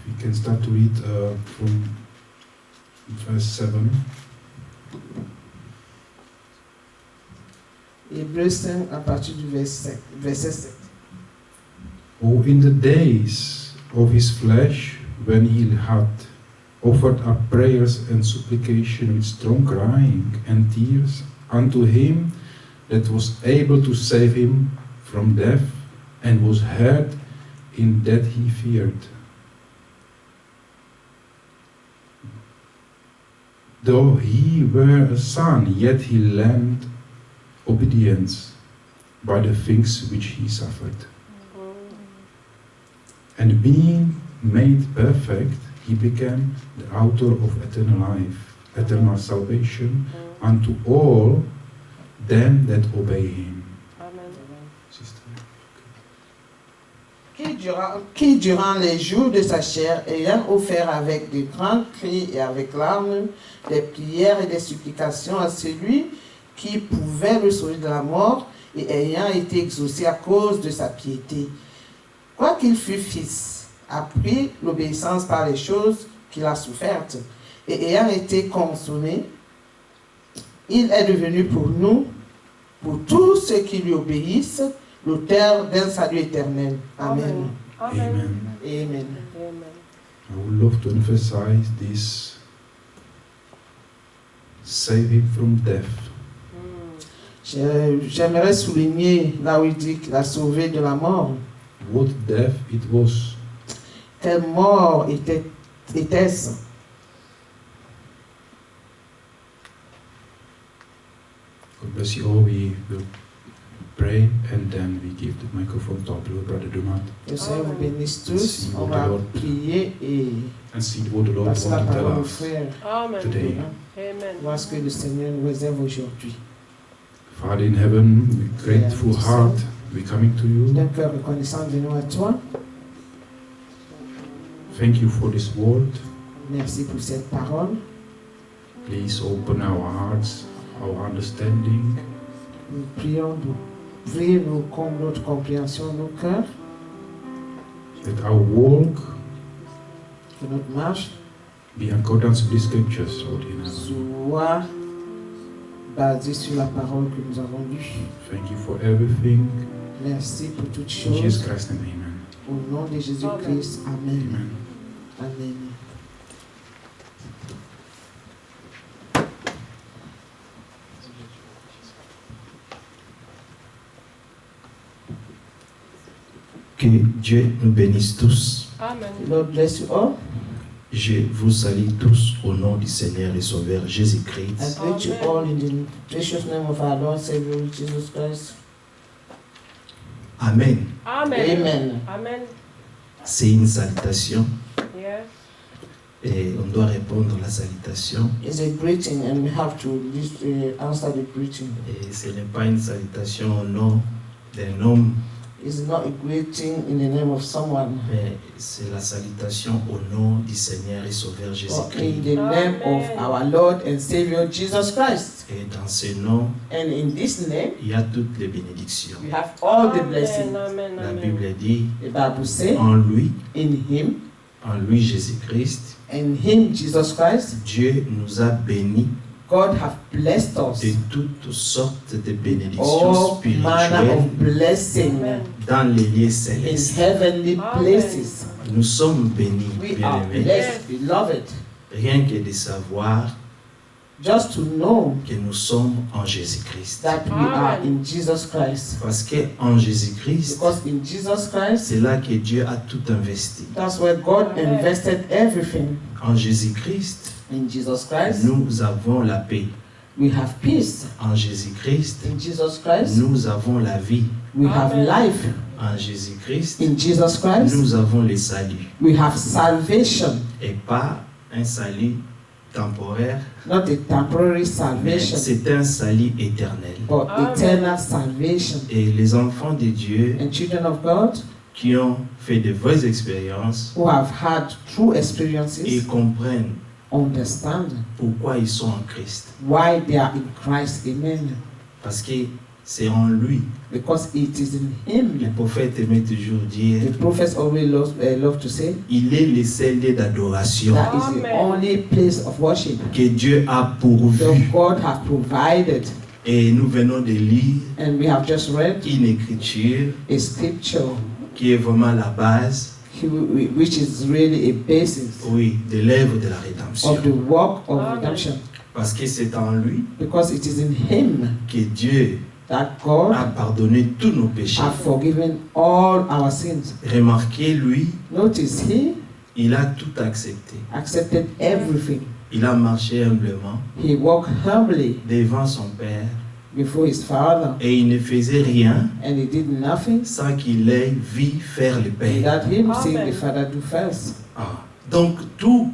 we can start to read from verse 7. Hébreux 5 à partir du verset 7. Oh, in the days of his flesh, when he had offered up prayers and supplication with strong crying and tears unto him that was able to save him from death, and was heard in that he feared. Though he were a son, yet he learned obedience by the things which he suffered. And being made perfect, he became the author of eternal life, eternal salvation unto all them that obey him. Amen. Sister. Qui durant les jours de sa chair, ayant offert avec de grands cris et avec larmes, des prières et des supplications à celui qui pouvait le sauver de la mort, et ayant été exaucé à cause de sa piété, quoiqu'il fût fils, a pris l'obéissance par les choses qu'il a souffertes, et ayant été consommé, il est devenu pour nous, pour tous ceux qui lui obéissent, l'auteur d'un salut éternel. Amen. Amen. Amen. Amen. Amen. I would love to emphasize this saving from death. J'aimerais souligner là où il dit qu'il a sauvé de la mort. What death it was. Quelle mort était-ce? God bless you all. We will pray and then we give the microphone to our brother Dumat Le Seigneur vous bénisse tous. Merci, On va Lord. prier et and see what the Lord wants passer la to tell parole au us frère. Amen. today. Amen. Voir ce que le Seigneur nous réserve aujourd'hui. Father in heaven, with grateful heart, we're coming to you. D'un cœur reconnaissant, venons à toi. Thank you for this word. Merci pour cette parole. Please open our hearts, our understanding, Nous prions d'ouvrir notre compréhension, nos cœurs, that our walk que notre marche be in accordance with the scriptures, Lord in heaven. soit basée sur la parole que nous avons lue. Thank you for everything. Merci pour toutes In Jesus choses. Christ's name, amen. Au nom de Jésus-Christ. Amen. Amen. Amen. Que Dieu nous bénisse tous. Amen. Lord bless you all. Je vous salue tous au nom du Seigneur et Sauveur I Jésus-Christ. greet you all in the precious name of our Lord Savior Jesus Christ. Amen. Amen. Amen. Amen. C'est une salutation Yes. et on doit répondre à la salutation. It's a greeting and we have to answer the greeting. Et ce n'est pas une salutation au nom d'un homme, It's not a greeting in the name of someone, mais c'est la salutation au nom du Seigneur et Sauveur but in Jésus-Christ. the name of our Lord and Savior Jesus Christ. Et dans ce nom, And in this name, il y a toutes les bénédictions. we have all the Amen. blessings. Amen. La Amen. Bible dit, The Bible says, en lui in Him, Jésus-Christ, in Him, Jesus Christ, Dieu nous a bénis God have blessed us. de toutes sortes de bénédictions All manner spirituelles of blessing Amen. dans les lieux in célestes. heavenly Amen. places. Nous sommes bénis, We are bien-aimés, blessed, beloved, rien que de savoir just to know que nous sommes en Jésus-Christ. that we are Amen. in Jesus Christ. Parce qu'en Jésus-Christ, Because in Jesus Christ, c'est là que Dieu a tout investi. that's where God Amen. invested everything. En Jésus-Christ, In Jesus Christ, nous avons la paix. we have peace. En Jésus-Christ, In Jesus Christ, nous avons la vie. we have Amen. life. En Jésus-Christ, In Jesus Christ, nous avons le salut. we have salvation. Et pas un salut temporaire, Not a temporary mais salvation, c'est un salut éternel. but Amen. eternal salvation. Et les enfants de Dieu And children of God qui ont fait de vraies expériences, who have had true ils experiences comprennent understand pourquoi ils sont en Christ. why they are in Christ. Amen. Parce que C'est en lui. because it is in him. Le prophète aimait toujours dire, The prophets always love to say il est le seul lieu d'adoration that is the only place of worship que Dieu a that pourvu. God has provided. Et nous venons de lire And we have just read une écriture a scripture qui est vraiment la base, which is really a basis oui, de l'œuvre de la rédemption. of the work of redemption, Parce que c'est en lui because it is in him que Dieu that God a pardonné tous nos péchés. has forgiven all our sins. Remarquez, lui, Notice he il a tout accepté. accepted everything. Il a marché humblement He walked humbly devant son Père before his Father, et il ne faisait rien and he did nothing sans qu'il ait vu faire le Père. without him seeing the Father do first. Ah. Donc tout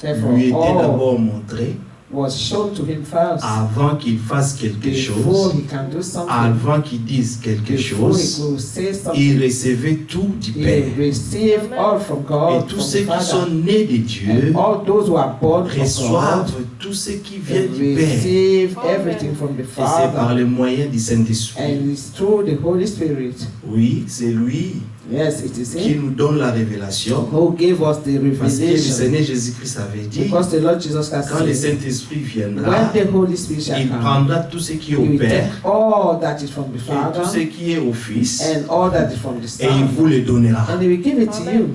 Therefore, lui était all d'abord montré was shown to him first avant qu'il fasse quelque before chose, he can do something, avant qu'il dise quelque before he chose. could say something. Il recevait tout du He Père. received all from God, Et tous from ceux the qui Father. sont nés de Dieu And all those who are born from God reçoivent tout ce qui vient du Père. receive everything from the Et c'est par Father. le moyen du Saint-Esprit. And it's through the Holy Spirit. Oui, c'est lui Yes, it is qui him nous donne la révélation. who gave us the Parce que le revelation. Seigneur Jésus-Christ avait dit, Because the Lord Jesus Christ quand le said, Saint-Esprit when viendra, the Holy Spirit shall il come, prendra tout ce qui est he au will take Père all that is from the et Father tout ce qui est au Fils and all that is from the et il vous Son, le donnera. and he will give it to you.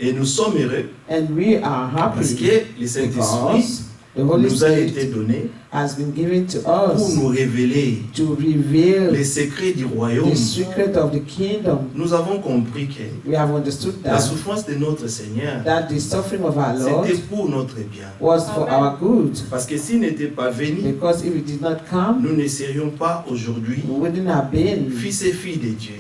Et nous sommes heureux And we are parce happy que le Saint-Esprit because the Holy nous a été Spirit donné has been given to pour us nous révéler to reveal les secrets du royaume. the secret of the kingdom. Nous avons compris que We have understood la that, souffrance de notre Seigneur, that the suffering of our Lord c'était pour notre bien. was for our good. Parce que s'il n'était pas venu, Because if it did not come, nous ne serions pas aujourd'hui we wouldn't have been fils et filles de Dieu.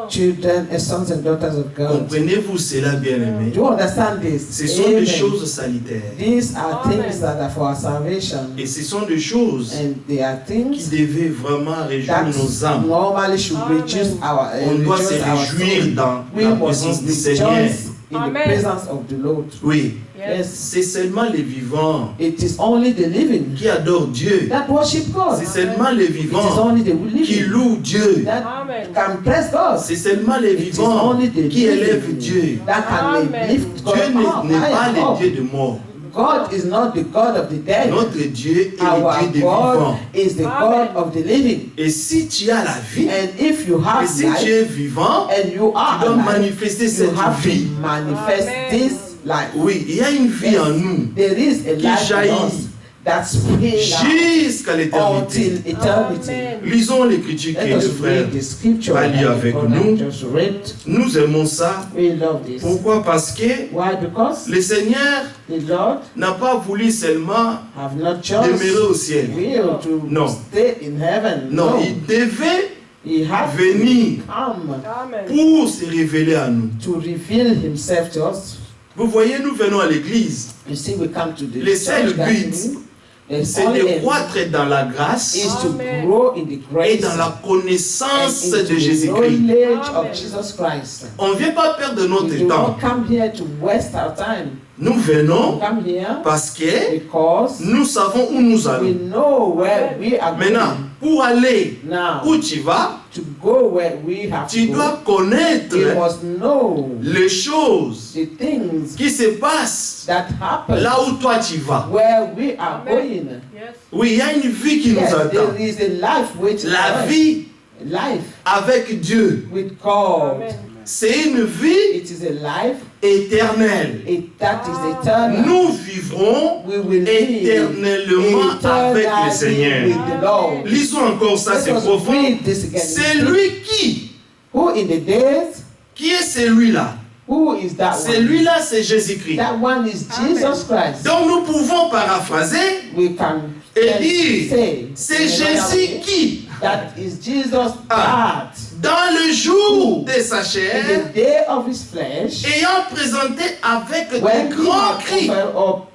children and sons and daughters of God. Comprenez-vous cela, bien-aimés? Do you understand this? Ce sont des Amen. choses salutaires. These are Amen. things that are for our salvation. Et ce sont des choses And they are qui things devaient vraiment réjouir that nos âmes. normally should Amen. reduce our On doit se rejoice our réjouir soul. dans We la must présence du Seigneur. rejoice in the Amen. presence of the Lord. Oui, Yes. c'est seulement les vivants It is only the living qui adorent Dieu. that worship God. C'est seulement les It is vivants only the qui living louent Dieu. that Amen. can praise God. C'est seulement les It is vivants only the qui élèvent living Dieu. that can Amen. lift God Dieu up, n'est pas high le up. Dieu de mort. God is not the God of the dead. Notre Dieu est Our le Dieu des God vivants. is the Amen. God of the living. Et si tu as la vie, And if you et have si tu life es vivant, and you tu are dois alive, manifester you cette have vie. to manifest Amen. this life. Oui, il y a une vie en nous There is a qui life in jaillit us that springs out jusqu'à l'éternité. until eternity. Amen. Lisons l'écriture que Let le us frère read the scripture va lire that avec the nous. brother just read. Nous aimons ça. We love this. Pourquoi? Parce que Why? Because le Seigneur the Lord n'a pas voulu seulement have not demeurer chosen au ciel. will to Non. stay in heaven. Non, il devait He had venir to come Amen. pour se révéler à nous. to reveal himself to us. Vous voyez, nous venons à l'église. You see, we come to the Le seul church but, c'est de croître dans la grâce is to Amen. grow in the et grace dans la and connaissance into de the Jésus-Christ. knowledge of Amen. Jesus Christ. On ne vient pas perdre We notre do temps. not come here to waste our time. Nous We venons come here parce que because nous savons où nous we allons. know where we are Maintenant, going. pour aller Now, où tu vas, to go where we have tu to go, dois connaître we must know les choses the things qui se passent that happen là où toi tu vas. where we are Amen. going. Yes. Oui, il y a une vie qui nous Yes, attend. there is a life waiting La for us. vie Life avec Dieu, with God. Amen. c'est une vie It is a life éternelle. that is eternal. Nous vivrons We will live éternellement avec le eternally Seigneur. with the Lord. Lisons encore ça, Let c'est us profond. read this again. C'est lui Who in the days, qui est celui-là. who is that one? Celui-là, c'est Jésus-Christ. That one is Jesus Christ. Donc nous pouvons paraphraser We can et dire, say c'est in another Jésus way, qui, that is Jesus Ah. that dans le jour de sa in chair, the day of his flesh, ayant présenté avec when de he grands had cris offered up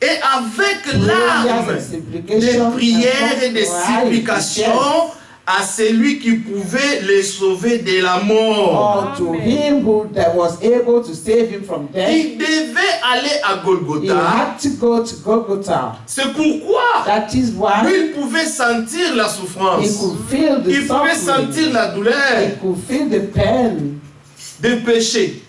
et avec prayers larmes, and des supplications prières et and des cries to supplications à celui qui pouvait les sauver de la mort. Unto him who that was able to save him from death. Il devait aller à He Golgotha. had to go to Golgotha. C'est pourquoi That is why lui, il pouvait sentir la he souffrance. could feel the Il pouvait sentir suffering. la douleur He could feel the pain des péchés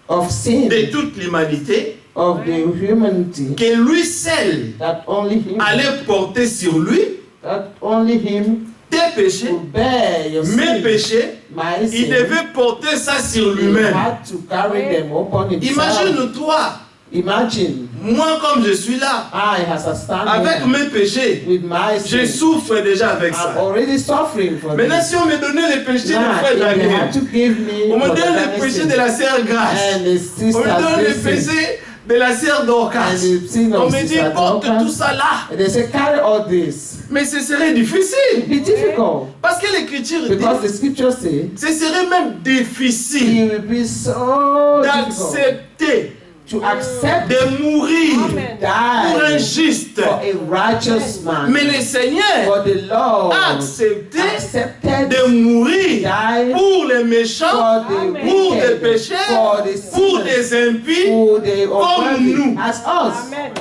of sin, de toute l'humanité of the humanity, que lui seul that only him, allait porter sur lui that only him tes péchés, could bear your mes sin, péchés. my Il sin. devait porter ça sur He lui-même. had to carry them upon himself. Imagine-toi, Imagine, moi comme je suis là, I as a stand avec here mes péchés, with my je sin. souffre déjà avec I'm ça. already suffering for Maintenant, this. si on me donnait les péchés de Now, frère if they Daniel, had to give me on me for donne the les péchés sin de la sœur Grâce, and the on me sister's donne les blessing péchés de la sœur Dorcas, and the sin on of me dit Sister porte Dorcas, tout ça là. and they say carry all this. Mais ce serait difficile. It'd be difficult Parce que l'écriture because the dit, scripture say ce serait même difficile it will be so difficult d'accepter to accept de mourir pour un die juste. for a righteous man. Mais le Seigneur For the Lord a accepté accepted de mourir die pour les méchants, for the pour des wicked, pécheurs, for the pour sinners, des impies. for the comme unworthy, nous. as us. Amen.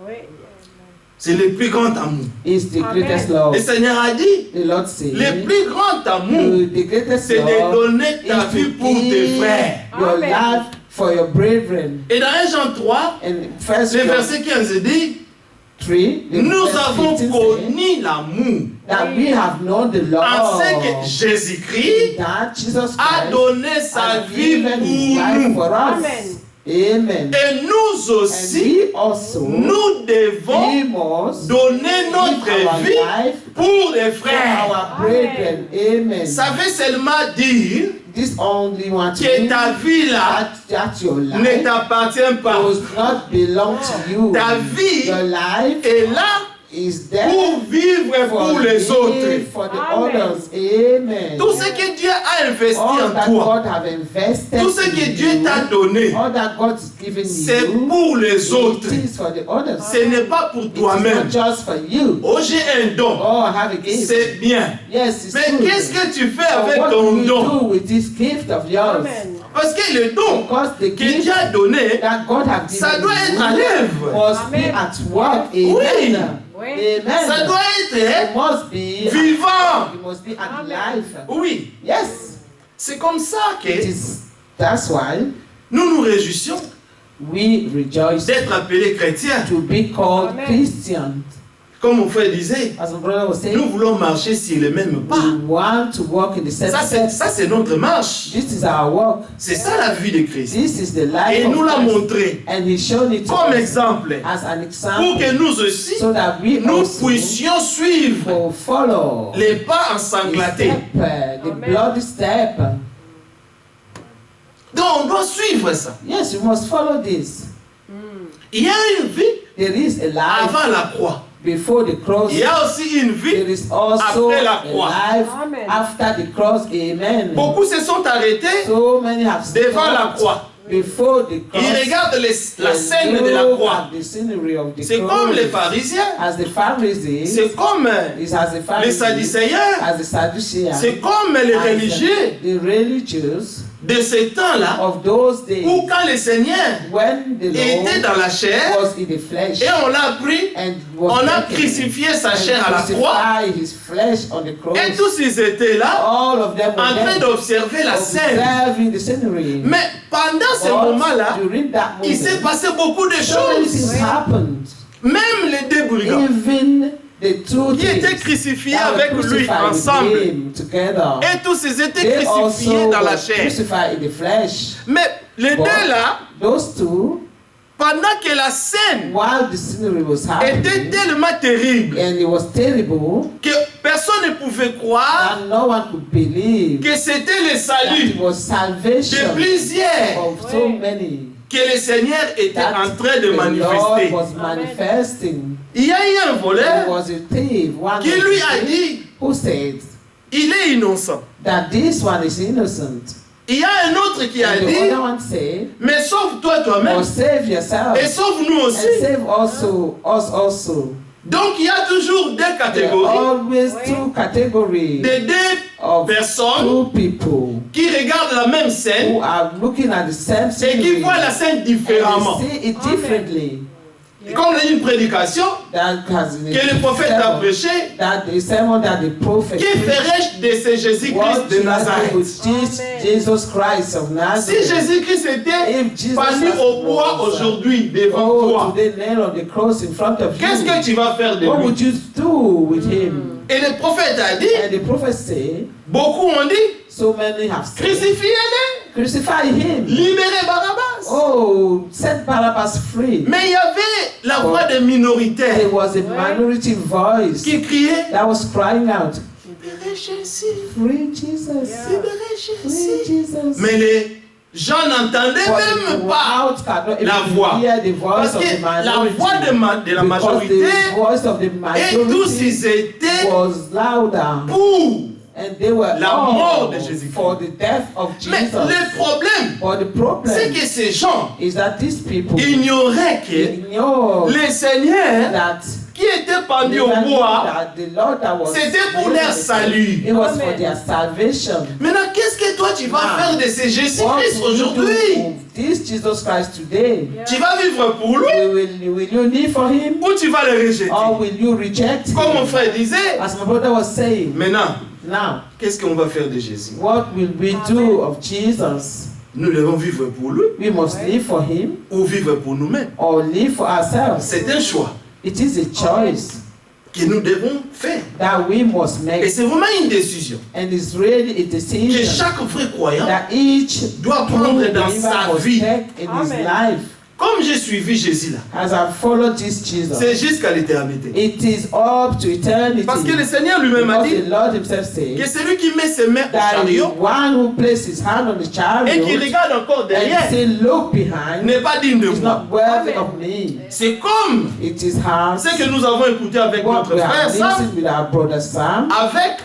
Oui. C'est le plus grand amour. Is the Amen. greatest love. Le Seigneur a dit, The Lord says, le plus grand amour, the greatest c'est de love donner ta is vie to pour tes give frères. your Amen. life for your brethren. Et dans 1 Jean 3, And first le John verset 15 dit, 3, the nous verse avons 15 says connu l'amour that we have known the en ce que Lord, Jésus-Christ that Jesus a Christ donné sa has vie given his pour life nous. for us. Amen. Amen. Et nous And aussi, we also nous devons we must donner give notre our vie life pour les for frères. our brethren. Amen. Ça veut seulement dire This only one to que mean ta vie là that your ne life t'appartient pas. does not belong to you. Ta vie Your life est là is there pour vivre pour les live autres. for the Amen. others. Amen. Tout ce que Dieu a investi All en that toi, God have invested tout ce que in Dieu you, t'a donné, all that God has given c'est you, pour les autres. it is for the others. Ce n'est pas pour It's toi-même. not just for you. Oh, j'ai un don. Oh, I have a gift. C'est bien. Yes, it's Mais good. qu'est-ce que tu fais But avec what ton do you don? do with this gift of yours? Amen. Parce que le don Because the que gift Dieu a donné, that God has given ça doit être à you l'œuvre. must be Amen. at work. Amen. Oui. Oui. Amen. Ça doit It être must be vivant. It must be at Amen. life. Oui. Yes. C'est comme ça It que is. That's why nous nous réjouissons we rejoice d'être appelés chrétiens. to be called Amen. Christians. Comme mon frère disait, As my brother was saying, nous voulons marcher sur les mêmes pas. we want to walk in the same steps. Ça c'est notre marche. This is our work. C'est ça la vie de Christ. This is the life Et il nous of l'a Christ. montré And He shown it to comme us exemple as an pour example que nous aussi, so that we nous also puissions suivre will follow les pas the ensanglantés. step, the Amen. bloody step. Donc on doit suivre ça. Yes, you must follow this. Il y a une vie There is a life avant la croix. before the cross. Il y a aussi une There vie. is also Après la a croix. life Amen. after the cross. Amen. Beaucoup se sont arrêtés So many have devant la stopped croix. before the cross. Ils regardent la and scène de la look croix. at the scenery of the C'est cross. comme les pharisiens. As the Pharisees, C'est comme it's as the les Pharisees, sadducéens. as the Sadduceans, C'est comme les as religieux the religious de ce temps-là of those days où quand le Seigneur when the était Lord dans la chair was in the flesh et on l'a pris, and was on a taken crucifié sa and chair à la croix crucified his flesh on the cross. et tous ils étaient là All of them were en train there d'observer la scène. observing the scenery. Mais pendant ce But moment-là, during that il s'est moment, passé beaucoup de so many choses. things happened. Même les deux brigands Even the two qui étaient thieves crucifiés that were avec lui crucified with ensemble. him together, Et tous ils étaient they crucifiés also dans la were chair. crucified in the flesh. Mais les But deux là, those two, pendant que la scène while the scenery was était happening, tellement terrible and it was terrible, que personne ne pouvait croire and no one could believe que c'était le that salut it was de salvation plusieurs of so many que le Seigneur était that en train de the Lord manifester. was manifesting. Il y a eu un There voleur was a thief, one qui of lui the a thieves, dit, who said il est innocent. that this one is innocent. Il y a un autre qui a And the dit, other one said, mais sauve-toi toi-même or save yourself et sauve-nous and aussi. save also us also. Donc il y a toujours deux There are catégories. always Oui. two categories De deux of personnes two people qui regardent la même scène who are looking at the same et qui scenery voient la scène and différemment. they see it differently. Comme une prédication That has que le prophète a prêché, that the sermon that the prophet qui preached, ferais-je de ce Jésus-Christ what de should I do Nazareth? with this Amen. Jesus Christ of Si Nazareth? Jésus-Christ était If Jesus pendu au bois was, aujourd'hui devant oh, toi, today nailed on the cross in front of qu'est-ce que you, tu vas faire de what lui? would you do with him? Et le prophète a dit, And the prophet said, beaucoup ont dit, so many have said, crucifiez-le, crucify him. libérez Barabbas. Oh, set Barabbas free. Mais il y avait la voix des There minoritaires was a minority voice qui criait, that was crying out, libérez Jésus, free Jesus, libérez free Jésus. Jesus. Mais les gens n'entendaient But the même pas. crowd cannot la even voix. hear the voice Parce of the que la minority. voix de la Because majorité, the voice of the et tous majority ils étaient was louder. pour. And they were La all mort de Jésus-Christ. for the death of Mais Jesus. le problème, But the c'est problem que ces gens is that these people ignoraient que ignore le Seigneur that qui était pendu au they knew bois, that the Lord that was c'était pour leur salut. It was Amen. for their salvation. Maintenant, qu'est-ce que toi tu vas Now, faire de ce What Jésus-Christ will you aujourd'hui? do with this Jesus Christ today? Tu vas vivre pour lui Will you live for him ou tu vas le rejeter? or will you reject Comme mon him? frère disait, As my brother was saying, maintenant, now, qu'est-ce qu'on va faire de Jésus? what will we do of Jesus? Nous devons vivre pour lui We must live for him ou vivre pour nous-mêmes. or live for ourselves. C'est un choix It is a choice que nous devons faire. that we must Et make, c'est vraiment une décision and it's really a que decision chaque frère croyant that each doit true prendre dans believer sa must vie. take in his Amen. life. Comme j'ai suivi Jésus là, As I follow this Jesus, c'est jusqu'à l'éternité. it is up to eternity. Parce que le Seigneur lui-même a Because dit the Lord himself que says celui qui met ses mains au that the chariot one who places his hand on the et qui chariot regarde encore and derrière say, look behind, n'est pas digne de is moi. not worthy Amen. of me. C'est comme It is hard. ce que nous avons écouté avec What notre we frère have Sam, listened with our brother Sam, avec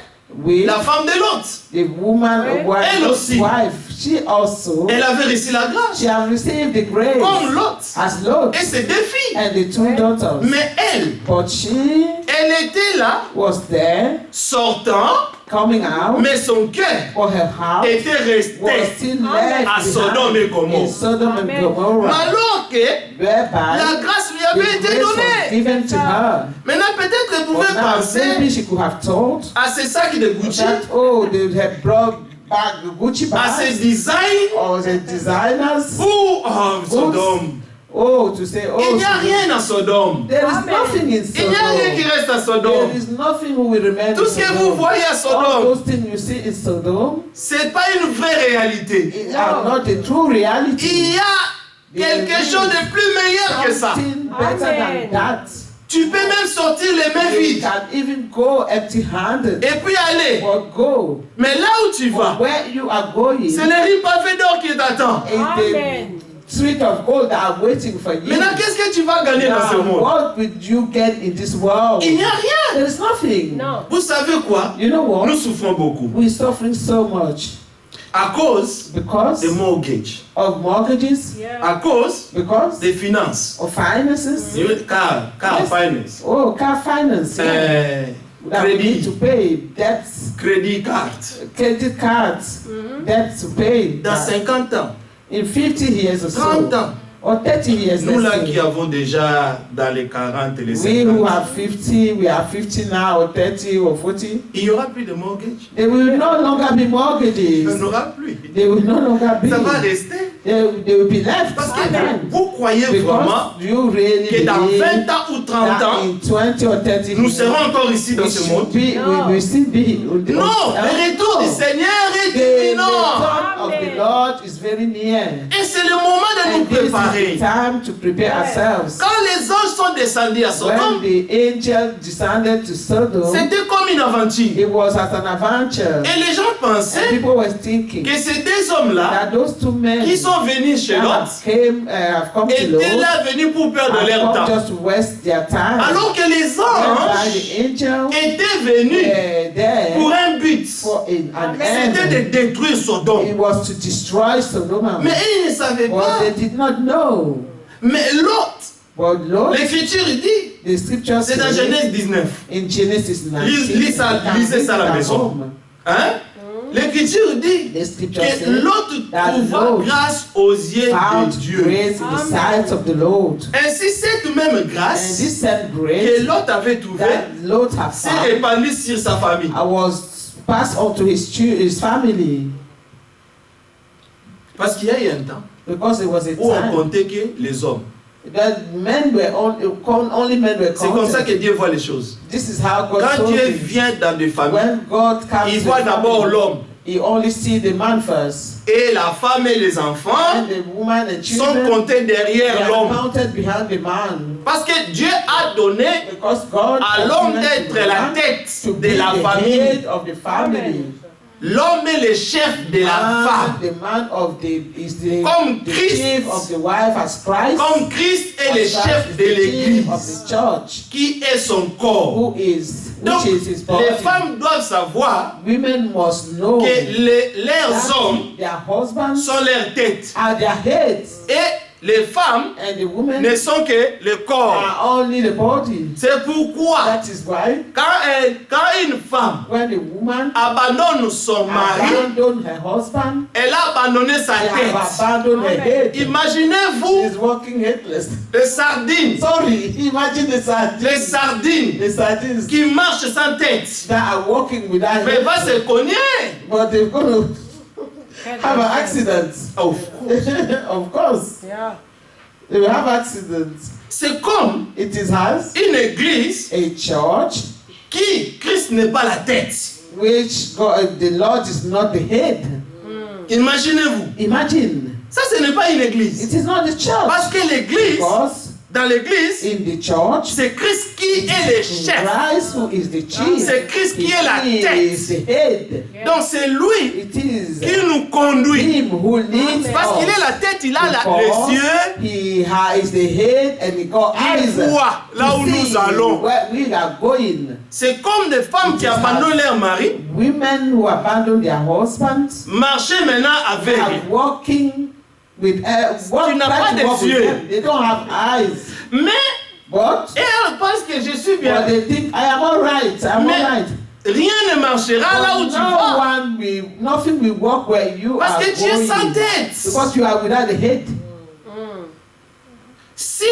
with la femme de l'autre. the woman, Oui. Elle aussi. wife, she also, Elle avait reçu la grâce she has received the grace comme l'autre as Lord et ses deux filles. and the two daughters. Mais elle, But she elle était là, was there, sortant, coming out, mais son cœur for her heart était was resté still Amen. left à Sodome et behind Gomorrhe. in Sodom and Amen. Gomorrah, Alors que whereby la grâce lui the avait été grace was donnée. given to her. Maintenant, peut-être elle But pouvait now maybe penser she could have told à ces sacs de Gucci, that, oh, they had brought back the Gucci à ces bags designs or the designers. ou Sodome. Oh, to say, oh, Il n'y a rien à Sodome. there is Amen. nothing in Il n'y a rien qui Sodom. reste à There Sodome. is nothing who will remain Tout in ce que vous Sodom. voyez à All Sodome, those things you see in Sodom c'est pas une vraie réalité. are not a true reality. Il y a quelque chose de plus meilleur que ça. Something better Amen. than that. Tu peux même sortir les mains You vides can even go empty-handed et puis aller. or go. Mais là où tu vas, Where you are going c'est le riz pavé d'or qui t'attend. is Amen. the street of gold that are waiting for you. Maintenant, qu'est-ce que tu vas gagner dans ce Now, monde? what will you get in this world? Il n'y a rien. There is nothing. Non. Vous savez quoi? You know what? Nous souffrons beaucoup We're suffering so much à cause because des mortgages, of mortgages, Yeah. à cause because des finances. of finances. Car Yes. finance, Oh, car finance. Yeah. That we need to crédit, pay debts, crédit carte. credit cards, debts to pay. Dans 50 ans, In 50 years or 30 so, ans, or 30 years, nous là let's qui say, avons déjà dans les 40 et les we who 50, have 50, we are 50 now, or 30 or 40, il n'y aura plus de mortgage. there will no longer be Il n'y mortgages. en aura plus. They will no longer be. Ça va rester. They will be left. Parce que Amen. vous croyez vraiment Because you really que dans believe 20 ans ou 30 that ans, in 20 or 30 nous years, serons encore ici dans we ce should monde. be, No. we will still be. Non, le retour du Seigneur est The imminent. return of the Lord is very near. Et c'est le moment de nous And this is the préparer. time to prepare ourselves. Quand les anges sont descendus à When Sodome, the angel descended to Sodom, c'était comme une aventure. it was as an adventure. Et les gens And pensaient people were thinking que ces deux hommes-là that those two men qui sont venus chez that Lot have come to étaient Lot là venus pour perdre have leur come temps. just to waste their time. Alors que les Whereby anges the angel étaient venus there pour un but. for an C'était end. de détruire Sodome. It was to destroy Sodom. Mais ils ne savaient But pas. they did not know. Mais Lot, But Lot, l'Écriture dit the scriptures C'est dans say Genèse 19. in Genesis 19. Lisez ça à la maison. Hein? L'Écriture dit The scripture que says Lot that trouva Lot grâce aux yeux de found Dieu. grace in the sight of the Lord. Ainsi, cette même And grâce this same que grace Lot avait trouvée that Lot had s'est found répandue sur sa famille. was passed on to his family. Parce qu'il y a eu un temps Because it was a où on time comptait que les hommes. that only men were C'est comme ça que counted. Dieu voit les choses. This is how God Quand saw Dieu things. vient dans des familles, When God comes il to voit the d'abord family, l'homme. He only see the man first. Et la femme et les enfants And the woman and sont children, comptés they derrière are l'homme. counted behind the man. Parce que Dieu a donné Because God à has l'homme given to d'être the la man tête to de be la the famille. head of the family. L'homme est le chef de la femme. The man of is the, Comme the Christ. chief of the wife as Christ. Comme Christ est le As Christ chef is de the chief l'église, of the church, qui est son corps. Donc, which is his body. les femmes doivent savoir Women must know que leurs that hommes their husbands sont leurs têtes. are their heads, Et les femmes and the women ne sont que le corps. are only the body. C'est pourquoi, That is why quand une femme when the woman abandonne son mari, abandoned her husband, elle a abandonné sa she tête. have abandoned her head. Imaginez-vous She's walking headless. les sardines, Sorry, imagine the sardines. The sardines qui marchent sans tête. that are walking without Mais va head, se cogner. but they're going to have an accident. Oh. Of course, Yeah. they will have accidents. C'est comme It is as une église a church qui Christ n'est pas la tête. which God, the Lord is not the head. Imaginez-vous. Imagine, Ça, ce n'est pas une église. it is not the church. Parce que l'église, Because dans l'église, in the church, c'est Christ qui est le chef. Christ who is the chief, C'est Christ qui est la He is tête. the head. Donc c'est lui It is qui nous conduit. Him who leads Parce qu'il us. est la tête, il a Because les yeux He is the head and he got eyes. qui voient là où to nous see allons. where we are going. C'est comme des femmes qui abandonnent leur mari, Women who abandon their husbands marcher maintenant avec. are walking with Tu n'as pas des walk with yeux. them. They don't have eyes. Mais But elle pense que je suis bien. they think I am all right. I'm Mais all right. rien ne marchera là où tu vas. Nothing will work where you Parce are que tu es sans going. tête. Because you are without the head. Si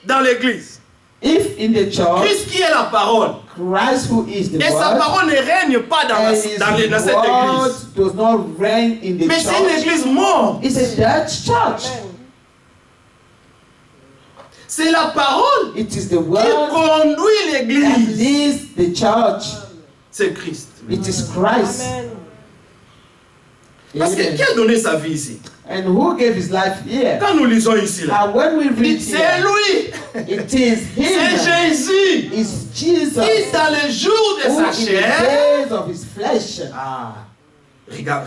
dans l'église, If in the church, Christ qui est la parole, Christ who is the et sa word, parole ne règne pas dans, and his dans cette word église. does not reign in the Mais c'est une church, église morte. it's a dead church. C'est la parole It is the qui word conduit that l'église. leads the church. C'est Christ. It is Christ. Amen. Parce que qui a donné sa vie ici? And who gave his life here? Quand nous lisons ici, là, And when we read c'est here, lui. it is C'est him. Jésus It's Jesus qui, dans le jour de who sa in the chair, days of his flesh,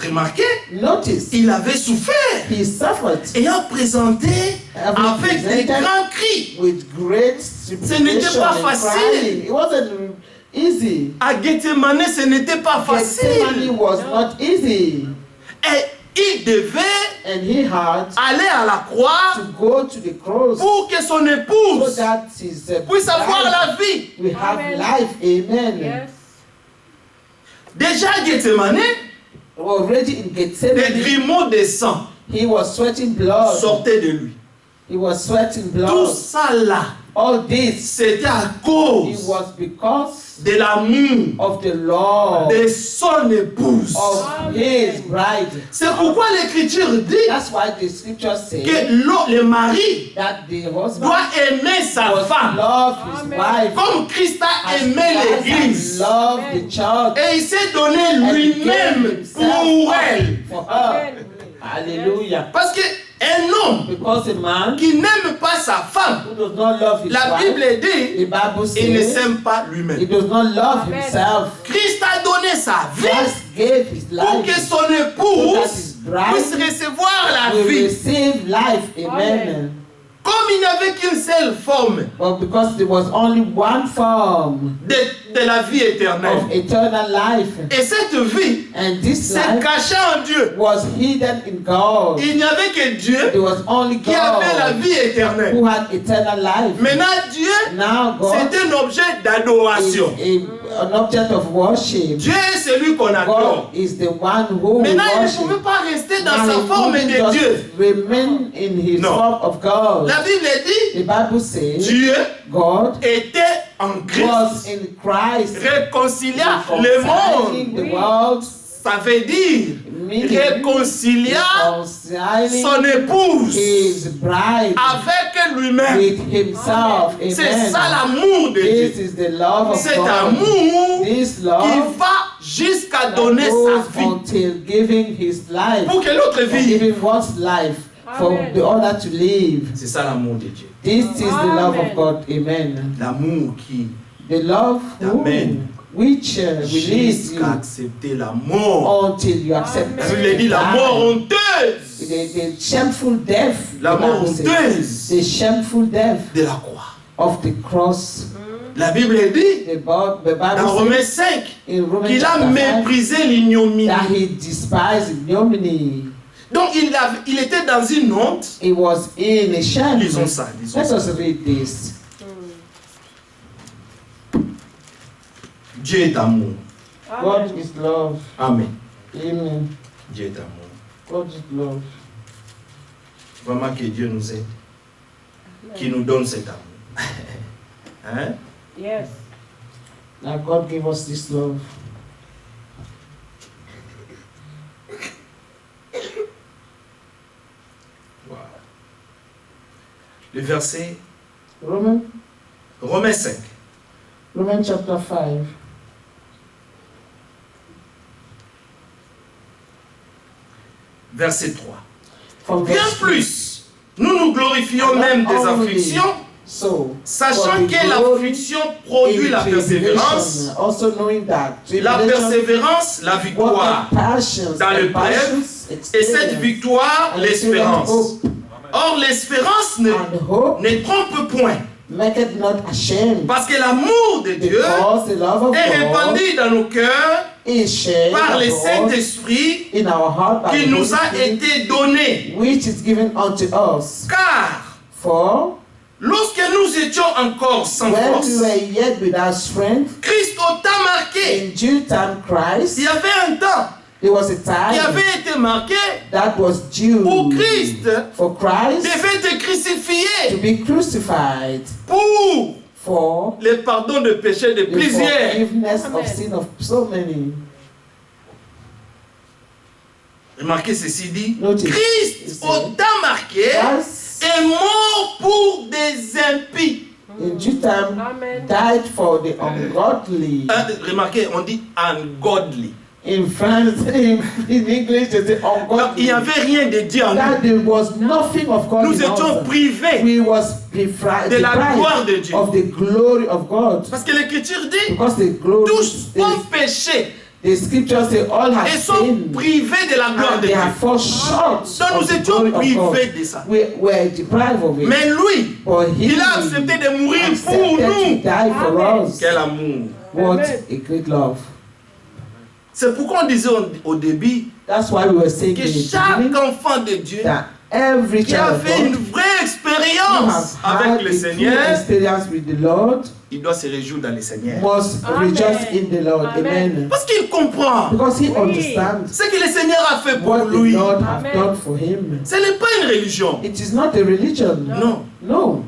remarquez, notice, il avait souffert he suffered et a présenté Having avec des presented grands cris. with great n'était supplication pas and facile. crying. It wasn't easy. À Gethsemane, ce n'était pas Gethsemane facile. was not easy. Et il devait And he had aller à la croix to go to the cross pour que son so épouse that his puisse avoir bride la vie. will have Amen. life. Amen. Yes. Déjà à Gethsemane, Already in des Gethsemane, grumeaux de sang he was sweating blood. sortaient de lui. He was sweating Tout blood. ça là, All this, c'était à it cause was because de l'amour of the Lord, de son épouse. of his bride. C'est pourquoi l'Écriture dit That's why the scripture says que le mari that the husband doit aimer sa must femme love his Amen. wife comme Christ a as aimé Christ l'Église. has loved the church Et il s'est donné and lui-même gave himself pour up elle. for her. Amen. Hallelujah. Parce qu'un homme Because a man qui n'aime pas sa femme, who does not love his la wife, Bible the dit, Bible il ne says s'aime pas he lui-même. does not love Amen. himself. Christ a donné sa vie Christ gave his pour que life son so that épouse his bride puisse recevoir la will vie. receive life. Amen. Amen. Comme il n'y avait qu'une seule forme But because there was only one form de la vie éternelle. of eternal life, Et cette vie and this s'est life cachée en Dieu. was hidden in God. Il n'y avait que Dieu There was only qui avait la God vie éternelle. who had eternal life. Maintenant, Dieu, Now God c'est un objet is d'adoration. an object of worship. Dieu est celui qu'on God adore. is the one who we Maintenant, il ne worship. pouvait pas rester dans Now, sa he forme couldn't de just Dieu. remain in his Non. form of God. La Bible dit, The Bible says Dieu God était en was Christ, in Christ, réconcilia le reconciling the monde. world, Ça veut dire, meaning réconcilia reconciling son épouse his bride avec lui-même. with himself. C'est ça Amen. l'amour de This Dieu. is the love of Cet God. amour This qui love va jusqu'à that donner goes sa vie until giving his life, pour que l'autre for vive. giving one's life for Amen. the other to live. C'est ça l'amour de Dieu. This is the love of Amen. God. Amen. L'amour qui, The love Amen. which release jusqu'à you accepter la mort. until you accept Amen. La Bible dit la mort honteuse. the shameful death, La the mort Bible says. honteuse The shameful death de la croix. of the cross. La Bible dit The Bible dans Romains says 5 in Romans qu'il a chapter 5 méprisé l'ignominie. that he despised ignominy. Donc il était dans une honte. He was in a shame. Lisons ça, lisons Let ça. us read this. Dieu est amour. God Amen. is love. Amen. Amen. Dieu est amour. God is love. Vraiment que Dieu nous aide. Qui nous donne cet amour. Hein? Yes. Now God gave us this love. Wow. Le verset Roman Romains 5. Romans chapter 5. Verset 3. From Bien verse plus, nous nous glorifions même des afflictions, So, sachant for the que glory l'affliction produit in la persévérance, tribulation, also knowing that la tribulation persévérance, la victoire, worketh passions, dans and l'épreuve, passions, et cette experience, victoire, and l'espérance. hope, Or, l'espérance and hope ne trompe point, maketh not ashamed, parce que l'amour de Dieu because the love of est God répandu dans nos cœurs is shared par le abroad Saint-Esprit in our heart by qui the nous a Holy Spirit, été donné. which is given unto us. Car, For lorsque nous étions encore sans when we force, were yet without strength, Christ au temps marqué, in due time Christ, il y avait un temps there was a qui time avait été marqué that was due où Christ for Christ devait être to crucifié be crucified pour for le pardon de péché de the plusieurs. forgiveness Amen. of sin of so many. Remarquez ceci dit, Notice. Christ au temps marqué Christ est mort pour des impies. in due time Amen. died for the ungodly. Remarquez, on dit ungodly. In France, in English, they say Donc, il n'y ungodly. avait rien de Dieu en nous. That there was nothing of God Nous in étions us. privés We was deprived de la gloire de Dieu. of the glory of God. Parce que l'Écriture dit, Because the glory, tous ont péché the scriptures say all have et sont sinned privés de la gloire and de they Dieu. are fall short Donc of nous the étions glory of privés God. de ça. We were deprived of it. Mais lui, But he il a accepté de mourir pour accepted to nous. die for Amen. us. Quel amour. What Amen. a great love. C'est pourquoi on disait au début That's why we were saying que in the chaque beginning enfant de Dieu that every qui a child of fait une God vraie who expérience have avec had le a true Seigneur, experience with the Lord il doit se réjouir dans le Seigneur. must Amen. rejoice in the Lord. Amen. Amen. Parce qu'il comprend Because he Oui. understands ce que le Seigneur a fait pour what the lui. Lord have Amen. done for him. Ce n'est pas une religion. It is not a religion. Non. No.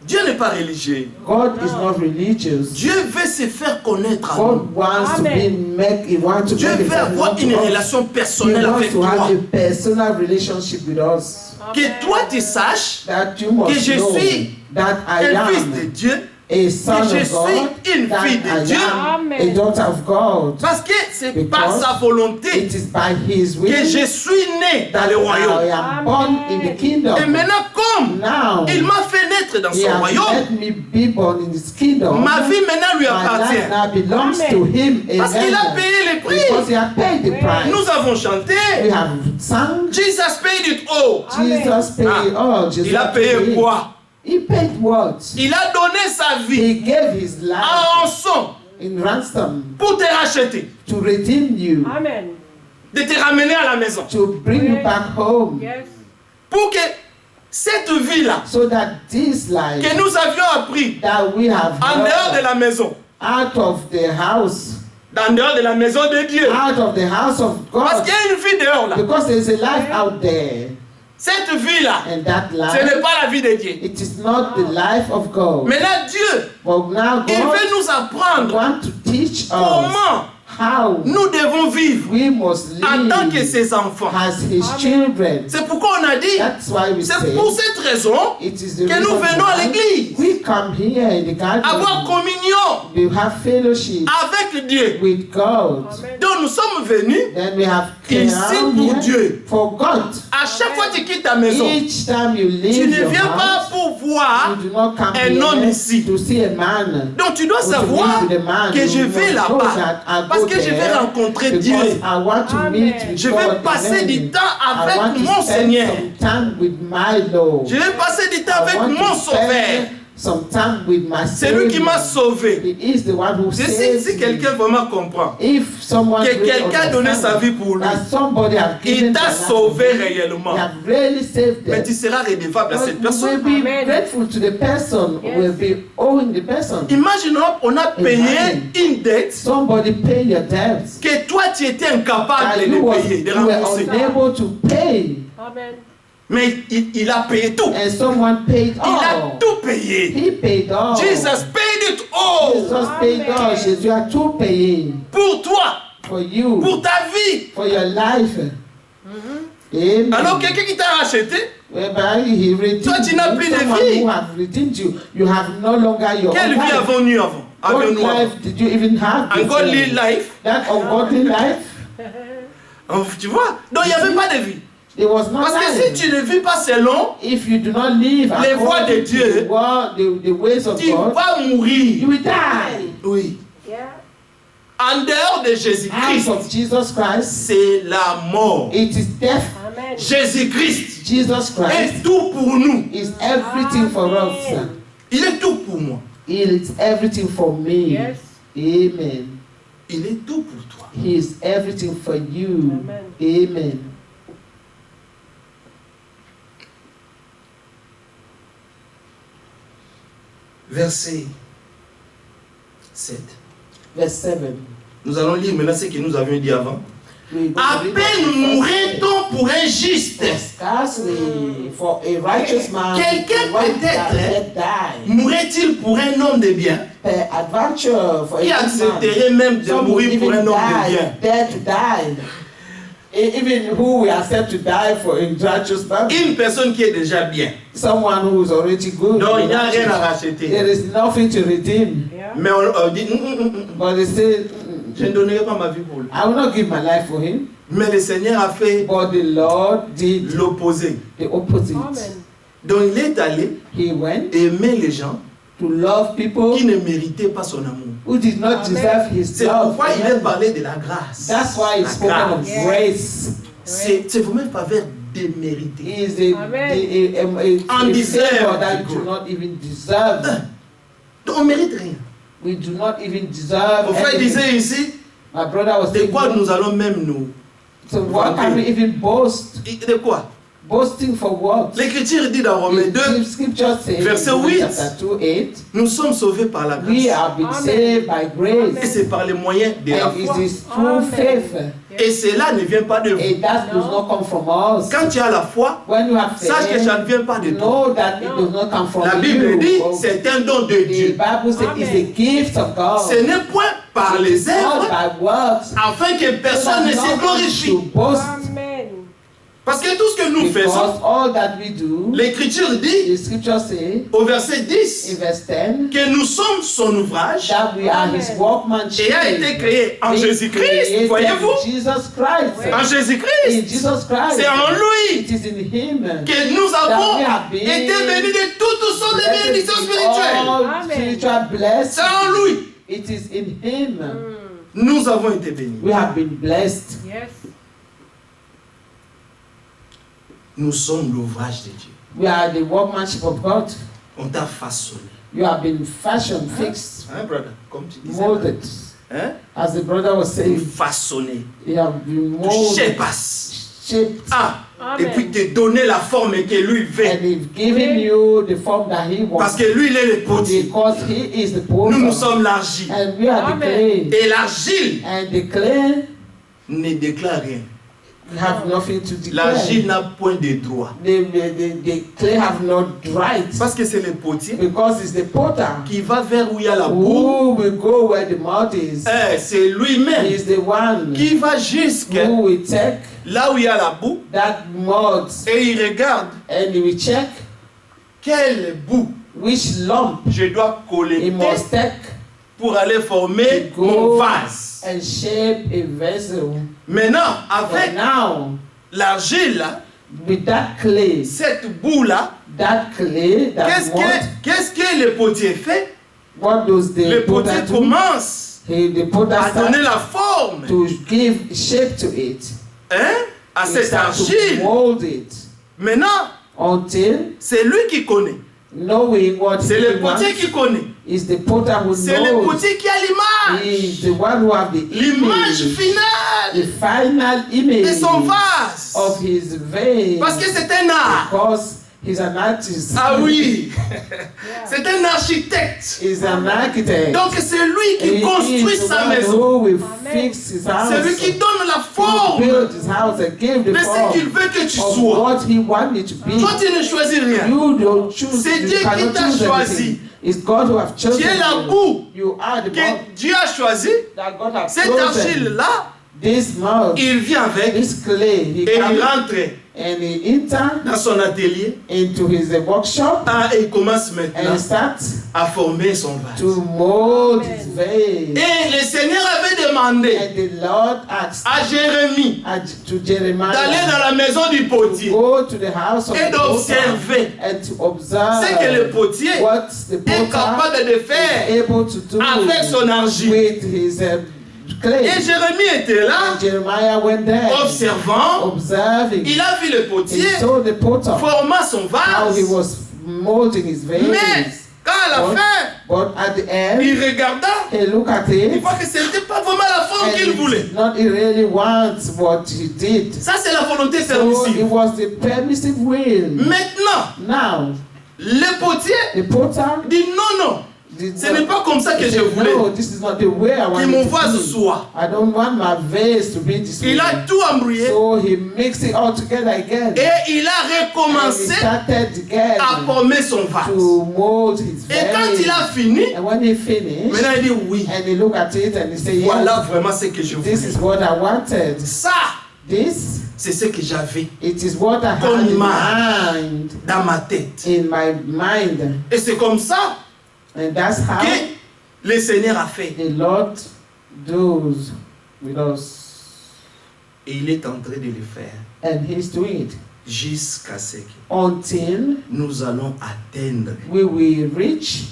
Dieu n'est pas religieux. God is No. not religious. Dieu veut se faire connaître à nous. God wants to be Amen. make. He wants to Dieu make veut himself avoir known une to us. relation He personnelle wants avec to have toi. a personal relationship with us. Que toi tu saches That you must que je know suis that I un fils de am Dieu, a son que je of God. suis une That fille de I Dieu. am Amen. a daughter of God. Parce que c'est Because par sa volonté It is by His will que je suis né dans that le I royaume. am born in the Et kingdom. maintenant, comme royaume. Now, Il m'a fait naître dans He son has royaume. let me be born in His kingdom. Ma vie maintenant lui My life appartient. now belongs Amen. to Him. Parce qu'il a Amen. payé les Because prix. He has paid the Oui. price. Nous avons chanté. We have sung. Jesus paid it all. Jesus paid all. Jesus Il a payé paid. quoi? He paid what? Il a donné sa vie He gave His life en rançon in ransom pour te racheter, to redeem you, Amen. de te ramener à la maison. to bring you back home, Yes. Pour que cette vie-là so that this life que nous avions appris that we have en dehors de heard la maison, out of the house, en dehors de la maison de Dieu. out of the house of Parce God, qu'il y a une vie dehors là. because there is a life out there, Cette vie-là, and that ce life, n'est pas la vie de Dieu. it is not the life of God. Maintenant, Dieu, But now il God veut nous apprendre want to teach us comment how nous devons vivre we must en tant que live ses enfants. as His children. C'est pourquoi on a dit, That's why we c'est say pour cette raison it is the que nous reason venons à why l'église, we come here in the avoir garden. communion We have fellowship avec Dieu. with God. Amen. Donc nous sommes venus Then we have ici come pour here Dieu. for God. À chaque fois que tu quittes ta maison, Each time you tu leave ne your viens pas house, pour voir. you do not come un homme here ici. to see a man. Donc tu dois or to savoir meet with a man. que je You vais must know là-bas that I parce go que je vais there rencontrer because Dieu. I want to Amen. meet with Je God. vais passer Amen. du temps I want avec to mon spend Seigneur. some time with my Lord. Je vais passer du temps I avec want mon to Sauveur. spend some time with my C'est lui qui m'a Savior. sauvé. He is the one who Je sais saves si me. quelqu'un vraiment comprend If someone que really quelqu'un a donné understands sa vie pour lui, that somebody has il given t'a their life sauvé to him, réellement. they have really saved Mais them. tu seras redevable à But cette we personne. will be Amen. grateful to the person, Yes. will be owing the person. Imaginons, on a payé Imagine. une dette Somebody pay your debts que toi tu étais incapable that de you payer, de were rembourser. unable to pay, Amen. Mais il a payé tout. and someone paid Il a all. tout payé. He paid all. Jesus paid it all Jesus paid all. Amen. Jésus a tout payé pour toi, for you, pour ta vie. for your life. Amen. Alors quelqu'un qui t'a racheté, Whereby he redeemed Toi, tu n'as you, plus de someone vie. who have redeemed you. You have no longer your quelle own vie life. avons-nous avant? What Avions-nous avant? life did you even have? Un before? godly life. That ungodly life, Tu vois? Donc il n'y avait pas de vie. it was not Parce que life. si tu ne vis pas selon, If you do not live les voies de according to Dieu, the, the ways of tu God, vas you mourir. will die. Oui. Yeah. En dehors de Out Jésus-Christ, of Jesus Christ, c'est la mort. it is death. Amen. Jésus-Christ Jesus Christ est tout pour nous. is everything for us. Amen. Il est tout pour moi. He is everything for me. Yes. Amen. Il est tout pour toi. He is everything for you. Amen. Amen. Verset 7. Verse 7. Nous allons lire maintenant ce que nous avions dit avant. We go À to read peine the verse mourrait-on pour un juste. Scarcely for a righteous man Quelqu'un to want peut-être, that let die. Mourrait-il pour un homme de bien? Per adventure for a Qui good man. accepterait même de Some will mourir pour un even homme de die, bien? dare to die. Even who will accept to die for a righteous man? Une personne qui est déjà bien. Someone who is already good. Donc il n'y a rien à racheter. There is nothing to redeem. Yeah. Mais on dit, But they say, je ne donnerai pas ma vie pour lui. I will not give my life for him. Mais le Seigneur a fait But the Lord did l'opposé. the opposite. Amen. Donc il est allé He went aimer les gens to love people qui ne méritaient pas son amour. who did not Amen. deserve his C'est love. pourquoi il est parlé de la grâce. That's why La it's spoken of Yeah. grace. C'est vous-même faveur déméritée. He is a Undeserved favor that you good. do not even deserve. Donc on ne mérite rien. We do not even deserve Mon frère anything. disait ici, My brother was de saying, quoi nous allons même nous. so what can we even boast? De quoi? Boasting for what? L'Écriture dit dans Romains 2, The scripture says verset in Romans 8, chapter 2:8, nous sommes sauvés par la we grâce. have been Amen. saved by Et grace. c'est par les moyens de la And it foi. is through Amen. faith. Et cela ne vient pas de vous. And that does not come from us. Quand tu as la foi, When you have sache que faith, ça ne vient pas de toi. know that it does not come from La you. Bible dit, Oh, c'est un don de the Dieu. Bible says it's a Amen. gift of God. Ce n'est point par les Not œuvres, by works. afin que personne ne se So that glorifie. to boast. Amen. Parce que tout ce que nous Because faisons, all that we do, l'Écriture dit the scripture say au verset 10 in verse 10 que nous sommes son ouvrage that we are his workmanship. et a été créé en Being Jésus-Christ. created Voyez-vous? in Jesus Christ. En Jésus-Christ. In Jesus Christ. C'est en lui It is in him. que nous avons That we have been été bénis de toutes sortes de blessed bénédictions with spirituelles. all Amen. spiritual blessings. C'est en lui. It is in him. Nous avons été bénis. We have been blessed. Yes. Nous sommes l'ouvrage de Dieu. We are the workmanship of God. On t'a façonné. You have been fashioned, fixed, Hein, brother? Comme tu disais. molded. Hein? As the brother was saying, Façonné. you have been Tu molded, shapes. shaped, Ah. Et puis Amen. te donner la forme que lui veut. and he's given you the form that he Parce wants. que lui, il est le potier. Because he is the Nous, nous potter. sommes l'argile. And we are the Amen. clay. Et l'argile And the clay ne déclare rien. have nothing to declare. L'argile n'a point de droit. The clay have no right. Parce que c'est le potier Because it's the potter qui va vers où il y a la boue. who will go where the mouth is. C'est He lui-même is the one qui va jusqu'à who will take là où il y a la boue that mud et il regarde and he will check quelle boue which lump je dois he collecter must take pour aller former to mon go vase. and shape a vessel. Maintenant, But avec now, l'argile là, with that clay, cette boue là, that clay, that mud, qu'est-ce que le potier fait? what does Le the potier potter do? commence The potter à donner starts la forme, to give shape to it. hein, à He cette starts to argile. mold it Maintenant, until c'est lui qui connaît. knowing what C'est he le potier wants qui connaît. is the potter who C'est le knows. potier qui a He l'image. is the one who have the L'image image, finale the final image de son vase. of his vein. Parce que c'est un art. Because he's an artist. Ah oui, Yeah. c'est un architecte. He's an architect. Donc c'est lui qui He construit is the sa one maison. who will Amen. fix his house. C'est lui qui donne la He forme will build his house and give the de ce form qu'il veut que tu of sois. what he wants it to be. Toi, tu ne choisis rien. You don't choose. C'est You Dieu qui cannot t'a choose choisi. anything. It's God who have chosen Tu es la you. boue You are the que mouth Dieu a choisi. that God has Cette chosen. argile-là, This mouth, il vient avec this clay, he et il comes rentre and he enter dans son atelier into his workshop et il commence maintenant and starts à former son vase. to mold his vein. Et le Seigneur avait demandé And the Lord asked à Jérémie to Jeremiah d'aller dans la maison du to potier go to the house of et the potter d'observer and to observe ce que le potier what the est potter capable de is faire able to do avec son argile. with his clay. Et Jérémie était là, And Jeremiah went there, observant. observing. Il a vu le He potier saw the potter, formant son how he vase. was molding his Mais veins. quand à la But- fin, But at the end, il regarda, he looked at il it, voit que ce n'était pas vraiment la forme and qu'il voulait. it's not he really wants what he did. Ça, c'est la volonté So it permissive. was the permissive will. Maintenant, Now, le potier the potter, dit non, non, ce n'est pas comme ça que he je said, voulais no, this is not the way I que want mon it to vase be. soit. I don't want my vase to be this way. Il a tout embrouillé So he mixed it all together again. et il a And he recommencé started again à former son vase. to mold his Et quand il a vase. fini, And when he finished, maintenant il dit oui, and he looked at it and he said, voilà yes, vraiment ce que je this is voulais. what I wanted. Ça, This, c'est ce que j'avais it is what I Comme had in image. mind, dans ma tête. in my mind. Et c'est comme ça And that's how que le Seigneur a fait. the Lord does with us. Et il est en train de le faire And he's doing it jusqu'à ce que until nous allons atteindre we will reach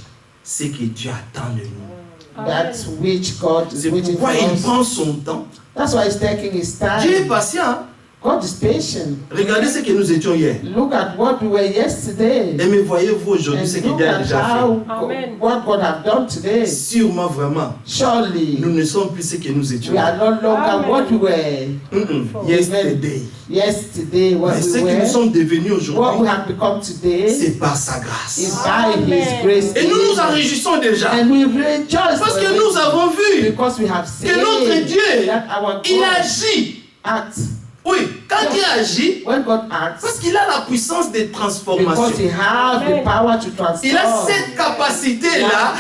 ce que Dieu attend de nous. that which God is C'est waiting for pourquoi il us. prend son temps. That's why he's taking his Dieu est time. patient. Hein? God is patient. Regardez ce que nous étions hier. Look at what we were yesterday. Et me voyez-vous aujourd'hui ce And qu'il look a at déjà how Amen. what God have done today. fait. Sûrement vraiment, Surely nous ne sommes plus ce que nous étions. we are no longer Amen. what we were Yesterday. yesterday, what Mais ce we que nous were. sommes devenus What aujourd'hui, we have become today c'est par sa is grâce. by His Amen. grace. Et nous nous en réjouissons déjà. And we rejoice Parce for que it, nous avons vu because we have seen que notre Dieu, that our il God agit acts Oui, quand Dieu agit, When God acts, parce qu'il a la puissance de transformation. because He has the power to transform. Il a cette capacité-là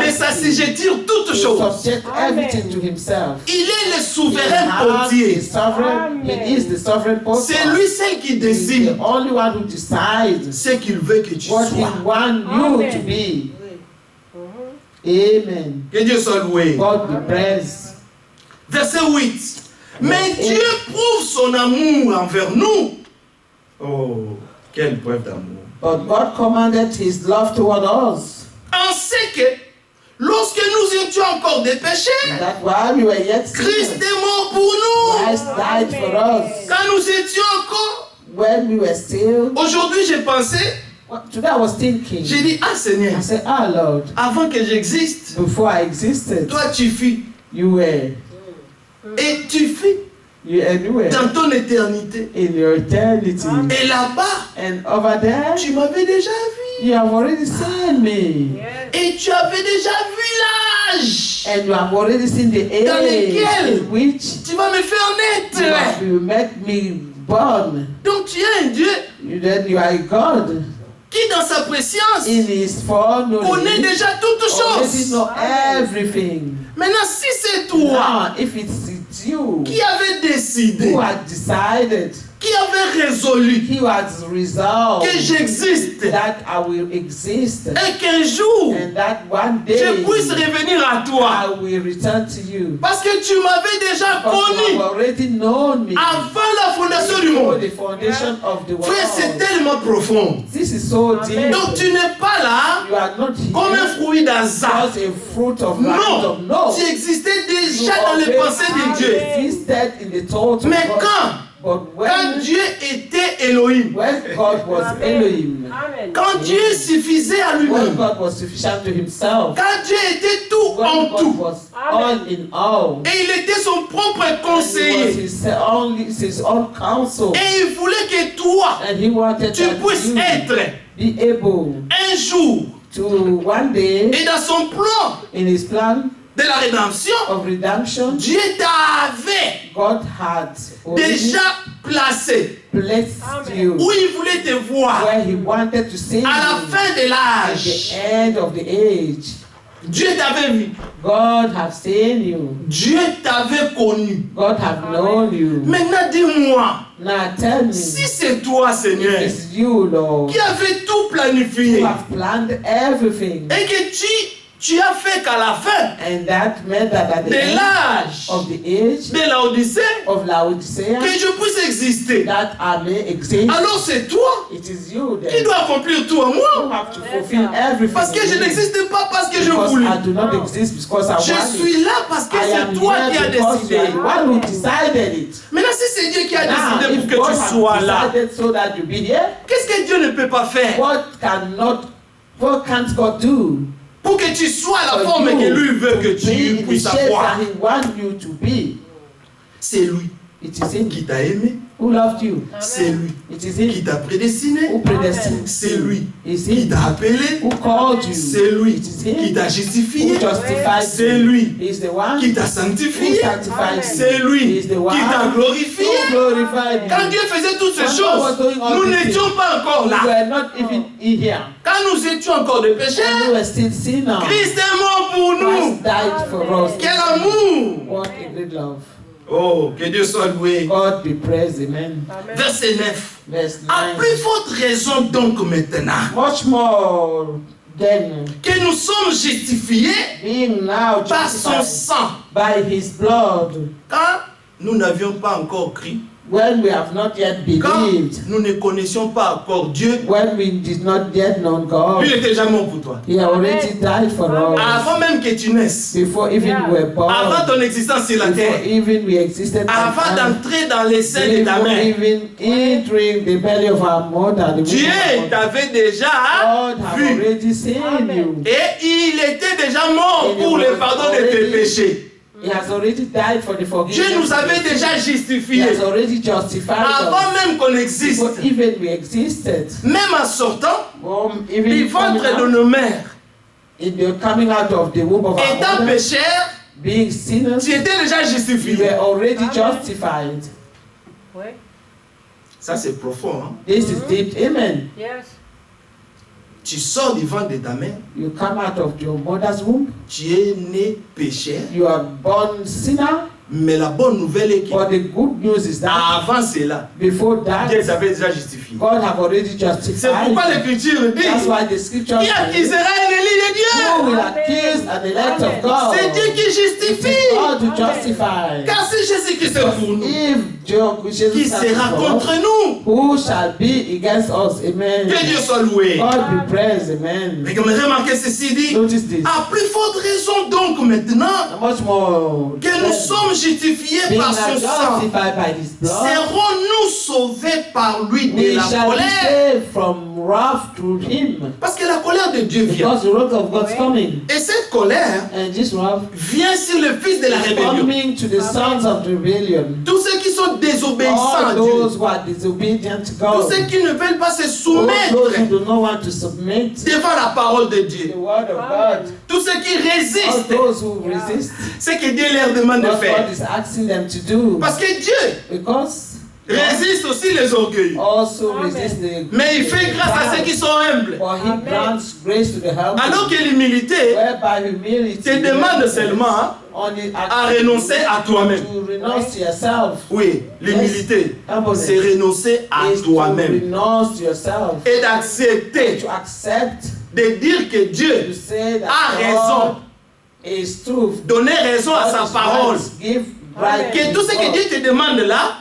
de s'assujettir toutes choses. Subject everything to Himself. Il est le He souverain has the pontier. sovereign. He is the sovereign power. C'est lui seul qui He's décide the only one who decides ce qu'il veut que tu what He sois. wants you to be. Amen. Que Dieu soit loué. God be praised. Verset 8. Mais Dieu prouve son amour envers nous. Oh, quelle preuve d'amour. But God commanded His love toward us. On sait que lorsque nous étions encore des péchés, That while we were yet Christ sinners, est mort pour nous. Christ died for us. Quand nous étions encore, When we were still, aujourd'hui j'ai pensé, today I was thinking, j'ai dit, ah Seigneur, I said, ah Lord, avant que j'existe, before I existed, toi tu fus. you were, Et tu fus you were dans ton éternité. in your eternity. Et là-bas, And over there, tu m'avais déjà vu. you have already seen me. Et tu avais déjà vu l'âge. And you have already seen the age Dans lesquels in which Tu vas me faire naître. you make me born. Donc tu es un Dieu Then you are a God. qui dans sa préscience In His connaît foreknowledge, déjà toutes already choses. know everything. Maintenant, si c'est toi Now, if it's you qui avait décidé, who had decided, qui avait résolu He has resolved que j'existe that I will exist, et qu'un jour and that one day je puisse revenir à I toi, will return to you. parce que tu m'avais déjà Because you connu have already known me avant la fondation du before monde. the foundation of the Frère, c'est world. tellement profond. This is so deep. Donc tu n'es pas là You are not comme un here fruit d'hasard. as a fruit of Non, random. No. tu existais You déjà dans les pensées de Dieu. existed in the thought of Mais God. quand But Dieu était Elohim, when God was Elohim, Amen. quand Dieu suffisait à when lui-même, God was sufficient to Himself, quand Dieu était tout when en God tout, was all in all, et il était son propre and He was conseiller, his own counsel, et il voulait que toi, and He wanted tu that puisses you être be able un jour, to one day, et dans son plan in His plan de la rédemption, of redemption, Dieu t'avait God had already déjà placé placed Amen. you où il voulait te voir where He wanted to see you à la fin de at l'âge. the end of the age. Dieu t'avait vu, God have seen you. Dieu t'avait connu. God have known you. Maintenant dis-moi, Now tell me, si c'est toi Seigneur it's you, Lord, qui avait tout who planifié have planned everything, et que tu as fait qu'à la fin and that meant that at the de end l'âge of the age de la Odyssée, of Laodicea, que je puisse exister. that I may exist. Alors c'est toi It is you qui then dois accomplir tout en who moi. have to fulfill everything. Parce que je in me. n'existe pas parce que je Because voulais. I do not exist because I Je want it. suis là parce que I c'est am toi qui here as because you are décidé. the one who decided it. Maintenant si c'est Dieu qui a Now, décidé if pour God que tu has sois là, decided so that you be here, qu'est-ce que Dieu ne peut pas faire what can't God do? pour que tu sois la For forme you que lui veut que to be tu in the puisses shape avoir? that He wants you to be. C'est lui It is Him qui t'a aimé, who loved you. c'est lui It is qui Him t'a prédestiné, who predestined c'est you. lui It's qui Him t'a appelé, who called you. c'est lui It is qui Him t'a who justifié, justified c'est you. lui He's the one qui t'a who sanctifié, sanctified you. c'est lui He's the qui one t'a who glorifié. glorified Quand you. Dieu faisait toutes ces When God was choses, doing all nous these n'étions things, pas encore we là. were not even in here. Quand nous étions encore des And we pécheurs, were still sinners. Christ est mort pour nous. Christ died for us. Quel amour! What a great love. Oh, que Dieu soit loué. God be praised. Amen. Amen. Verset 9. Verse À 9. plus forte raison donc maintenant Much more than que nous sommes justifiés being now par son justified sang, by His blood, quand nous n'avions pas encore cru, when we have not yet quand believed, nous ne connaissions pas encore Dieu, when we did not yet know lui God, il était déjà mort pour toi. He already died for us Avant même que tu naisses, before even we were born, avant ton existence sur la before terre, even we existed, on avant earth, d'entrer dans les seins de ta before mère, even entering the belly of our mother, the Dieu womb of our mother. t'avait déjà God have vu. already seen you. Et il était déjà mort And he pour le was pardon de tes already- péchés. He has already died for the forgiveness. Dieu nous avait déjà He justifiés has already justified avant us même qu'on existe. before even we existed. Même en sortant Even du ventre de coming nos mères, out, in the coming out of the womb of our étant mother, pécheur, being sinners, tu étais déjà we justifié. were already justified. Oui. Ça, c'est profond. Hein? This is deep. Amen. Yes. Tu sors du ventre de ta mère, You come out of your mother's womb. tu es né pécheur, You are born sinner. mais la bonne nouvelle est que But the good news is that avant cela, before Dieu that, t'avait déjà justifié. God have already C'est justified pourquoi you. l'Écriture dit That's why the scripture qui accusera l'ennemi de who Dieu? will accuse an elect of God. C'est Dieu qui It is justifie. God to justify. Car si Jésus-Christ est pour nous, If Jesus qui Christ is sera for us, contre nous? who shall be against us? Amen. Que Dieu soit loué. God be praised. Amen. Mais comme remarquez ceci dit, Notice this. à plus forte raison donc maintenant How much more que nous sommes justifiés being par son sang, justified by His blood, serons-nous sauvés par lui de we la shall be colère? saved from wrath through Him. Parce que la colère de Dieu vient. Because the wrath of God is coming. Et cette colère And this wrath vient sur le fils de la is rébellion. coming to the sons of the rebellion. Tous ceux qui sont désobéissants All à Dieu. those who are disobedient to Tous God. ceux qui ne veulent pas se All soumettre those who do not want to submit to devant la parole de Dieu. the word of God. Tous ceux qui All résistent those who resist ce que Dieu leur demande de what faire. God is asking them to do. Parce que Dieu Because résiste aussi les orgueils. also Amen. resist the Mais il fait grâce à ceux qui sont humbles. For He Amen. grants grace to the humble. Alors que l'humilité Whereby humility te demande seulement only à renoncer à toi-même. to renounce to yourself. Oui, l'humilité, Humbleness c'est renoncer à is to toi-même renounce to yourself. et d'accepter To accept, de dire que to Dieu say that a God raison, is truth. donner raison à sa God is parole. right. Give right Que to tout ce que God. Dieu te demande là,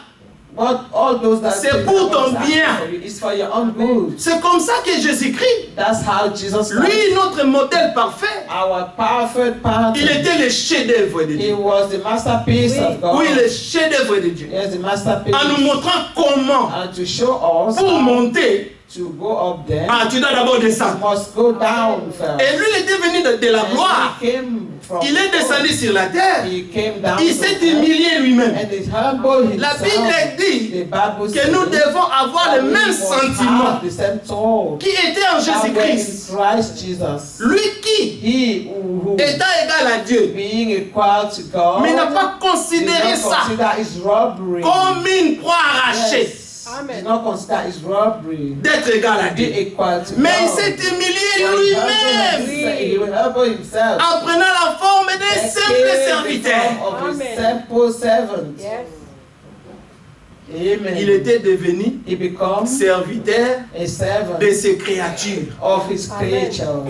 But all those that c'est say pour that God ton is asking bien. for you, it's for your own good. c'est comme ça que Jésus-Christ, That's how Jesus Christ, lui, notre modèle parfait, our perfect pattern, il était le chef-d'œuvre de He Dieu. was the masterpiece Oui. of God. Oui, le chef-d'œuvre de Dieu. Yes, the masterpiece. En nous montrant comment, And to show us pour how monter, to go up there, tu dois d'abord you descendre. must go down first. Et lui, il était venu de la And gloire. he came from Il est descendu sur la terre. He came down Il from s'est heaven, humilié lui-même. and he humbled La himself. Bible dit The Bible que nous says devons avoir that le we même must sentiment have the same thought qui était en that were in Jésus-Christ. Christ Jesus. Lui qui, He who étant égal à Dieu, being equal to God, mais n'a pas did considéré not ça consider his robbery. comme une proie arrachée Yes. Amen. Did not consider his robbery d'être égal à to be Dieu. equal to Mais il God. s'est humilié For he lui-même He will humble himself. en prenant la forme d'un And simple came in the serviteur. form of a Amen. simple servant. Yes. Amen. Il était devenu He becomes serviteur a servant de ses créatures, of his Amen. creatures.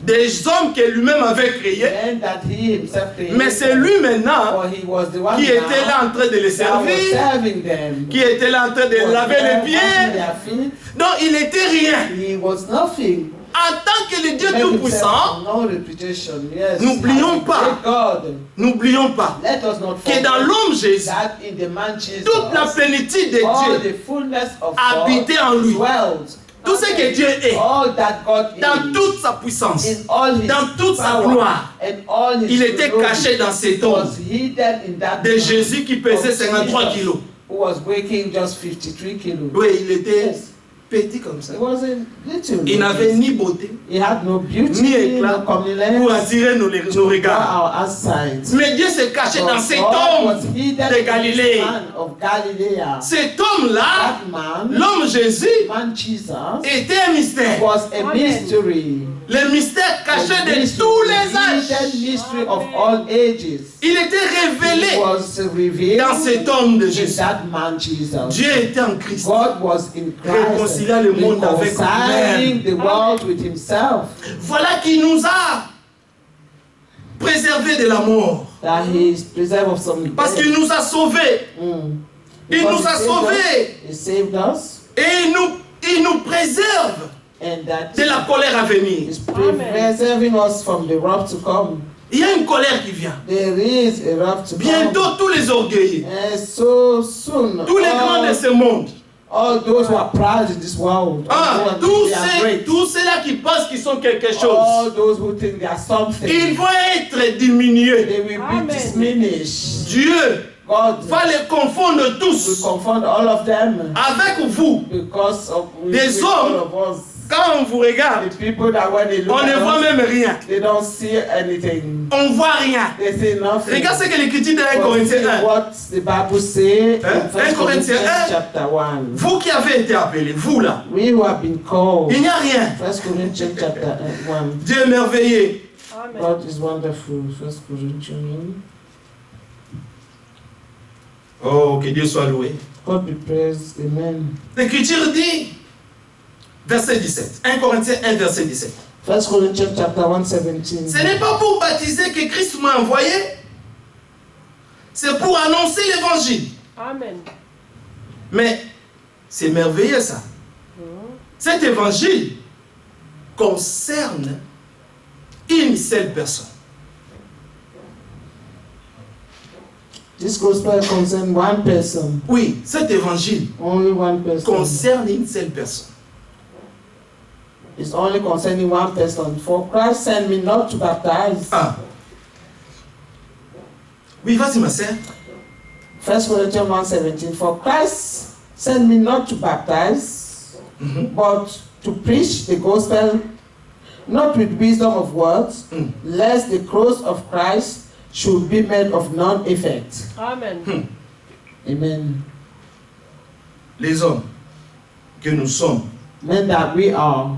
des hommes que lui-même avait créés. And that he himself created. Mais c'est lui maintenant For he was the one qui était là en train de les that was servir, serving them. qui était là en train de Was laver there les washing pieds. their feet. Donc il n'était rien. He was nothing. En tant que le Dieu Made himself Tout-Puissant, no reputation. Yes. N'oublions pas. Great God. n'oublions pas Let us not que forget dans l'homme Jésus, that in the man Jesus, toute la plénitude de all Dieu the fullness of habitait God en lui. dwelt. Tout ce que Dieu est, All that God dans is, toute sa puissance, in all his dans toute sa power, gloire, and all his il était glory, caché dans cet homme was hidden in that de man Jésus qui pesait of 53 Jesus, kilos. who was weighing just 53 kilos. Oui, il était Yes. petit comme ça. He wasn't little. Il n'avait ni beauté, He had no beauty, ni éclat no comeliness, pour attirer nos to regards. our eyesight. Mais Dieu s'est caché dans But cet God homme was hidden de in Galilée. this man of Galilee. Cet homme-là, That man, l'homme Jésus, man Jesus, était un mystère. was a Amen. mystery. Le mystère caché The de mystery, tous les the âges. hidden mystery of all ages. Il était He révélé was revealed dans cet homme de in Jésus. that man Jesus. Dieu était en Christ. God was in Christ, Réconciliant le monde avec reconciling the world with himself, Voilà qui nous a préservés de la mort. that he is preserved of some Parce death. qu'il nous a sauvés. Il Because nous a he saved sauvés. us, he saved us, Et il nous préserve and that de la colère à venir. is preserving us from the wrath to come. Il y a une colère qui vient. There is a wrath to come. Bientôt, tous les orgueillés, And so soon, tous les grands de ce monde, all those who are proud in this world, all those who think they are great, tous ceux-là qui pensent qu'ils sont quelque chose, all those who think they are something, ils vont être diminués. they will Amen. be diminished. Dieu God va les confondre will tous confront all of them avec vous, because of Des with hommes all of us. Quand on vous regarde, The people that when they look on ne at voit us, même rien. they don't see anything. On voit rien. They say nothing. Regarde ce que l'Écriture de 1 But see Corinthiens 1. what the Bible say Hein? in 1 1 Corinthiens Corinthians 1. chapter 1. Vous qui avez été appelés, vous là, We who have been called. il n'y a rien. 1 Corinthians chapter 1. Dieu est merveilleux. Amen. God is wonderful. 1 Corinthians. Oh, que Dieu soit loué. God be praised. Amen. L'Écriture dit, verset 17. 1 Corinthiens 1, verset 17. 1 Corinthians chapter 1, 17. Ce n'est pas pour baptiser que Christ m'a envoyé, c'est pour annoncer l'évangile. Amen. Mais c'est merveilleux ça. Cet évangile concerne une seule personne. This gospel concerns one person. Oui, cet évangile Only one person. concerne une seule personne. It's only concerning one person. For Christ sent me not to baptize. Ah. Oui, vas-y ma sœur. 1 Corinthians 1:17. For Christ sent me not to baptize, but to preach the gospel, not with wisdom of words, lest the cross of Christ should be made of none effect. Amen. Amen. Les hommes que nous sommes, Men that we are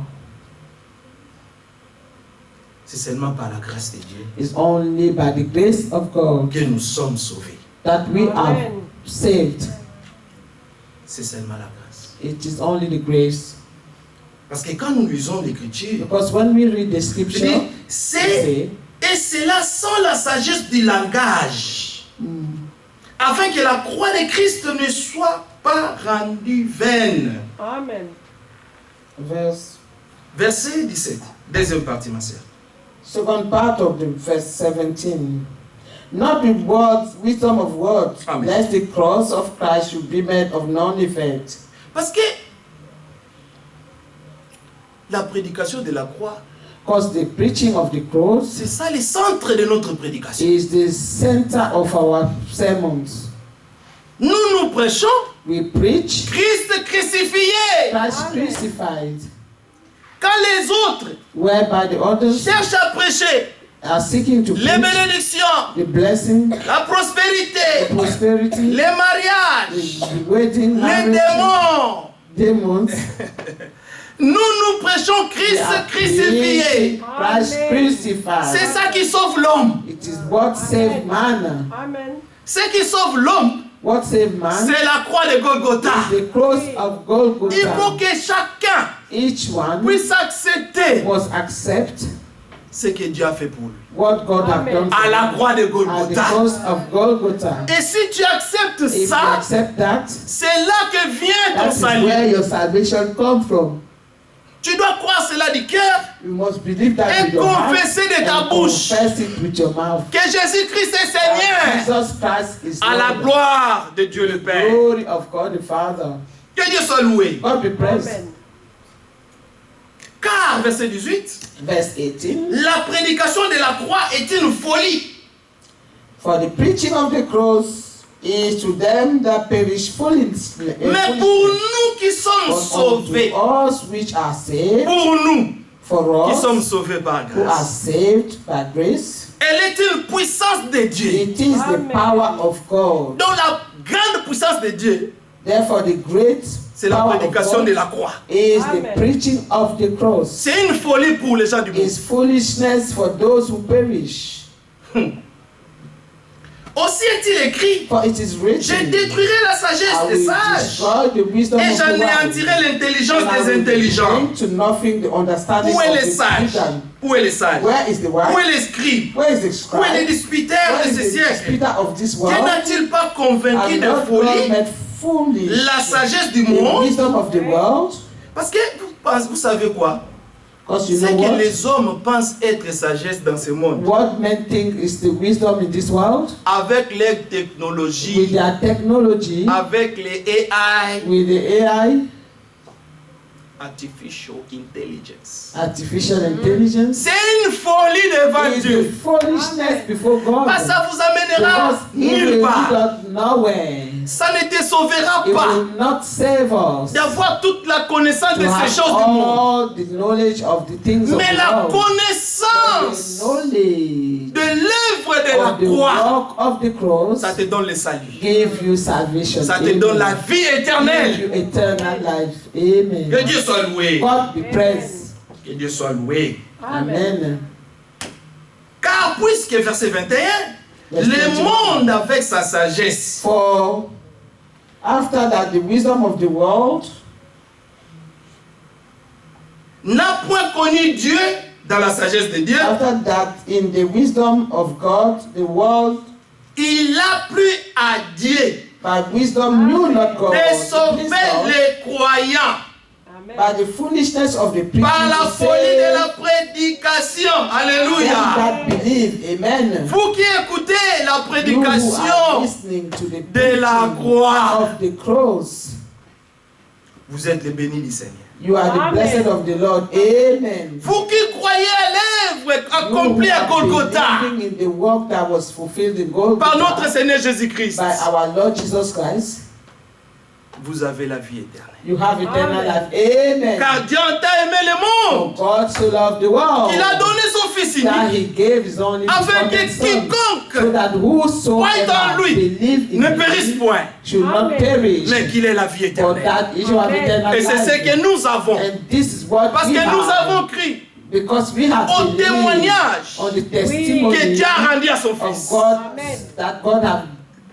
c'est seulement par la grâce de Dieu is only by the grace of God que nous sommes sauvés. that we are Amen. saved. C'est seulement la grâce. It is only the grace. Parce que quand nous lisons l'Écriture, Because when we read the je scripture, dis, we c'est, say, et cela sans la sagesse du langage, afin que la croix de Christ ne soit pas rendue vaine. Amen. Verset 17, deuxième partie, ma sœur. second part of the verse 17. Not with words, wisdom of words, Amen. lest the cross of Christ should be made of none effect. Parce que la prédication de la croix, Because the preaching of the cross c'est ça le centre de notre prédication. is the center of our sermons. Nous prêchons We preach Christ crucifié. Christ Amen. crucified, Quand les autres whereby the others cherchent à prêcher are seeking to les preach bénédictions, the blessing, la prospérité, prosperity, les mariages, the wedding, les marriage, démons, demons. nous prêchons They Christ are crucifié. preaching Christ Amen. crucified. C'est ça qui sauve l'homme. It is what saved man. Amen. Ce qui sauve l'homme, What saved man c'est la croix de Golgotha. is the cross of Il faut Golgotha. que chacun Each one puisse accepter must accept ce que Dieu a fait pour lui. what God has Amen. done for À la him croix de at the Golgotha. cross of Golgotha. Et si tu acceptes If you ça, accept that, c'est là que vient ton that is where salut. your salvation comes from. Tu dois croire cela du cœur You must believe that et with your heart confesser de ta and bouche confess it with your mouth. que Jésus-Christ est That Seigneur Jesus Christ is à la Lord. gloire de Dieu le Père. Glory of God the Father. Que Dieu soit loué. God be praised. Amen. Car, verset 18, Verse 18. la prédication de la croix est une folie. For the preaching of the cross is to them that perish foolishness. Mais pour nous qui sommes sauvés, To us which are saved, pour nous for qui us sommes sauvés par who are grâce, saved by grace, elle est une puissance de Dieu. it is the Amen. power of God. Donc la grande puissance de Dieu, Therefore, the great c'est la power of prédication de God la croix. is Amen. the preaching of the cross. C'est une folie pour les gens du monde. Is foolishness for those who perish. Aussi est-il écrit, For it is je written, détruirai la sagesse I des will sages destroy the wisdom et of the j'anéantirai wise. l'intelligence And I des will intelligents. bring to nothing the understanding Où est of les the sages? prudent. Où est les sages? Where is the Où wise? est les scribes? Where is the Où est les scribe? disputeurs Where de is ce the siècle? disputer of this Que world? n'a-t-il pas convaincu And de not God folie made foolish la sagesse du the monde? wisdom of the world? Parce que vous savez quoi? Because you C'est know que what? les hommes pensent être sagesse dans ce monde. What men think is the wisdom in this world? Avec les With technologies, their technology, avec les AI, with the AI, Artificial Intelligence. artificial intelligence, C'est une folie devant is the Dieu. foolishness before God. Parce que ça vous amènera Because it will nulle lead part. us nowhere. Ça ne te sauvera It pas will not save us d'avoir toute la connaissance to de have ces choses du monde. all the knowledge of the things of Mais the la world. connaissance The knowledge de l'œuvre de of the la croix, work of the cross ça te donne le salut. give you salvation. Ça te Amen. donne la vie Give éternelle. you eternal life. Amen. Que Dieu soit loué. God be praised. Que Dieu soit loué. Amen. Car puisque verset 21, le monde avec sa sagesse For after that, the wisdom of the world n'a point connu Dieu dans la sagesse de Dieu, after that, in the wisdom of God, the world il a plu à Dieu by wisdom knew not God. de Please sauver God, les croyants by the foolishness of the preaching par la to folie save de la prédication. them Alléluia. that believe. Amen. Vous qui écoutez la You who are prédication listening to the de la preaching croix, of the cross, vous êtes les bénis du Seigneur. you are the Amen. blessed of the Lord. Amen. Vous qui croyez à l'œuvre You who accomplie à are Golgotha believing in the work that was fulfilled in Golgotha par notre Seigneur Jésus-Christ, by our Lord Jesus Christ, vous avez la vie éternelle. you have eternal Amen. life. Amen. Car Dieu a tant aimé le For monde God so loved the world qu'il a donné son Fils that unique He gave His only afin que begotten Son, so quiconque that croit whosoever en lui believe in ne périsse Him point, should not Amen. perish, mais qu'il ait la vie but éternelle. that he should have Amen. eternal Et c'est ce life. que nous avons. And this is what Parce we que nous have, avons crié because we have au believed témoignage on the que testimony Dieu a rendu à son of Fils. God Amen. that God have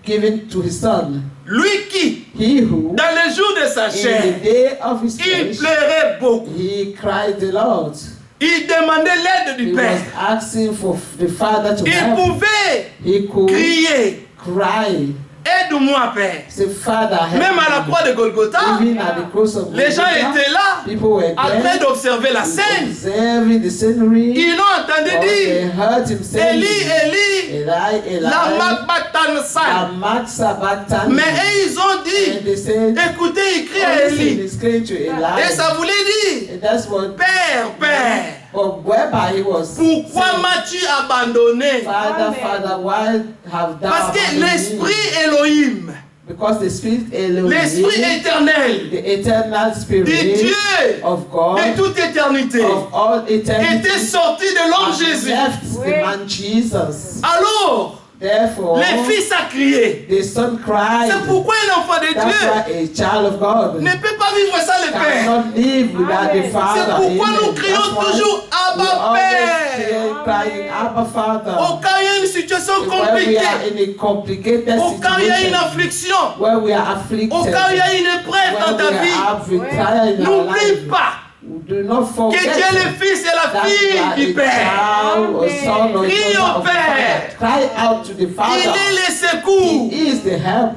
given to His Son. Lui qui, He who, dans le jour de sa in chair, the day of His il flesh, pleurait beaucoup. He cried the Lord. Il demandait l'aide He du was Père. asking for the Father to Il help. pouvait He could crier, cry, aide-moi Père. say, Father, help Même à la me. croix de Golgotha, Even at the cross of les gens Golgotha, étaient là people were en train there, d'observer la scène. observing the scenery. Ils ont entendu Oh, they dire, heard him saying, Élie, Élie, Eli, Eli, la Makbatansai. Amak Sabatani. Mais eux, ils ont And dit, they said, écoutez, il crie oh, à listen, Élie. he's crying to Eli. Et ça voulait dire, And that's what, Père, Père, but whereby he was pourquoi saying, m'as-tu abandonné? Father, Amen. Father, why have thou Parce que abandoned me? l'Esprit Elohim, Because the Spirit Elohim, l'Esprit éternel the eternal de Spirit Dieu of de God, toute éternité of all eternity, était sorti de l'homme has Jésus. left Oui. the man Jesus. Alors, Therefore, le Fils a crié. the Son cried. C'est pourquoi un enfant de That's Dieu why a child of God ne peut pas vivre sans le Père. cannot live without the Amen. Father. C'est pourquoi Amen. nous crions That's why toujours we Abba always Père. hear crying, Abba Father. Au cas où il y a une situation When we compliquée, are in a complicated au cas où il y a une situation, affliction, where we are afflicted, au cas où il y a une épreuve where dans ta we vie, have a trial in our n'oublie life, pas do not que forget Dieu est le Fils et la that we fille are du a Père. child or son or Crie daughter au of the Père. Father. Cry out to the Il Father. est le secours He is the help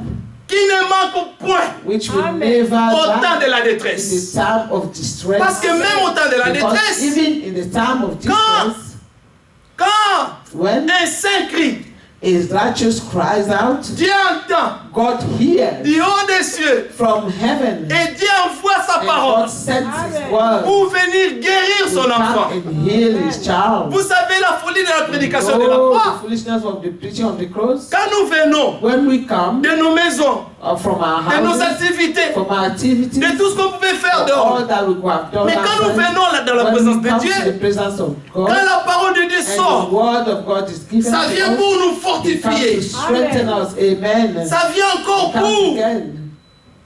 qui ne manque point which will Amen. never au temps lack de la in détresse. the time of distress. Parce que même au temps de la Because détresse, even in the time of distress, quand when un saint crie, a righteous cries out, Dieu entend God hears du haut des cieux from heaven, et Dieu envoie sa and parole God sends His Amen. word pour venir guérir to son come enfant. and heal His child. Vous savez la folie de la prédication de la Oh, croix. the foolishness of the preaching of the cross. Quand nous venons When we come de nos maisons, from our de nos houses, activités, from our activities, de tout ce qu'on pouvait faire all dehors. that we could have done Mais quand nous outside, venons là dans la when présence we de come to the Dieu, presence of quand God, la parole de Dieu and the sort, word of God is given ça to vient us, pour nous it comes to fortifier. strengthen us. Amen. Ça vient encore It comes pour again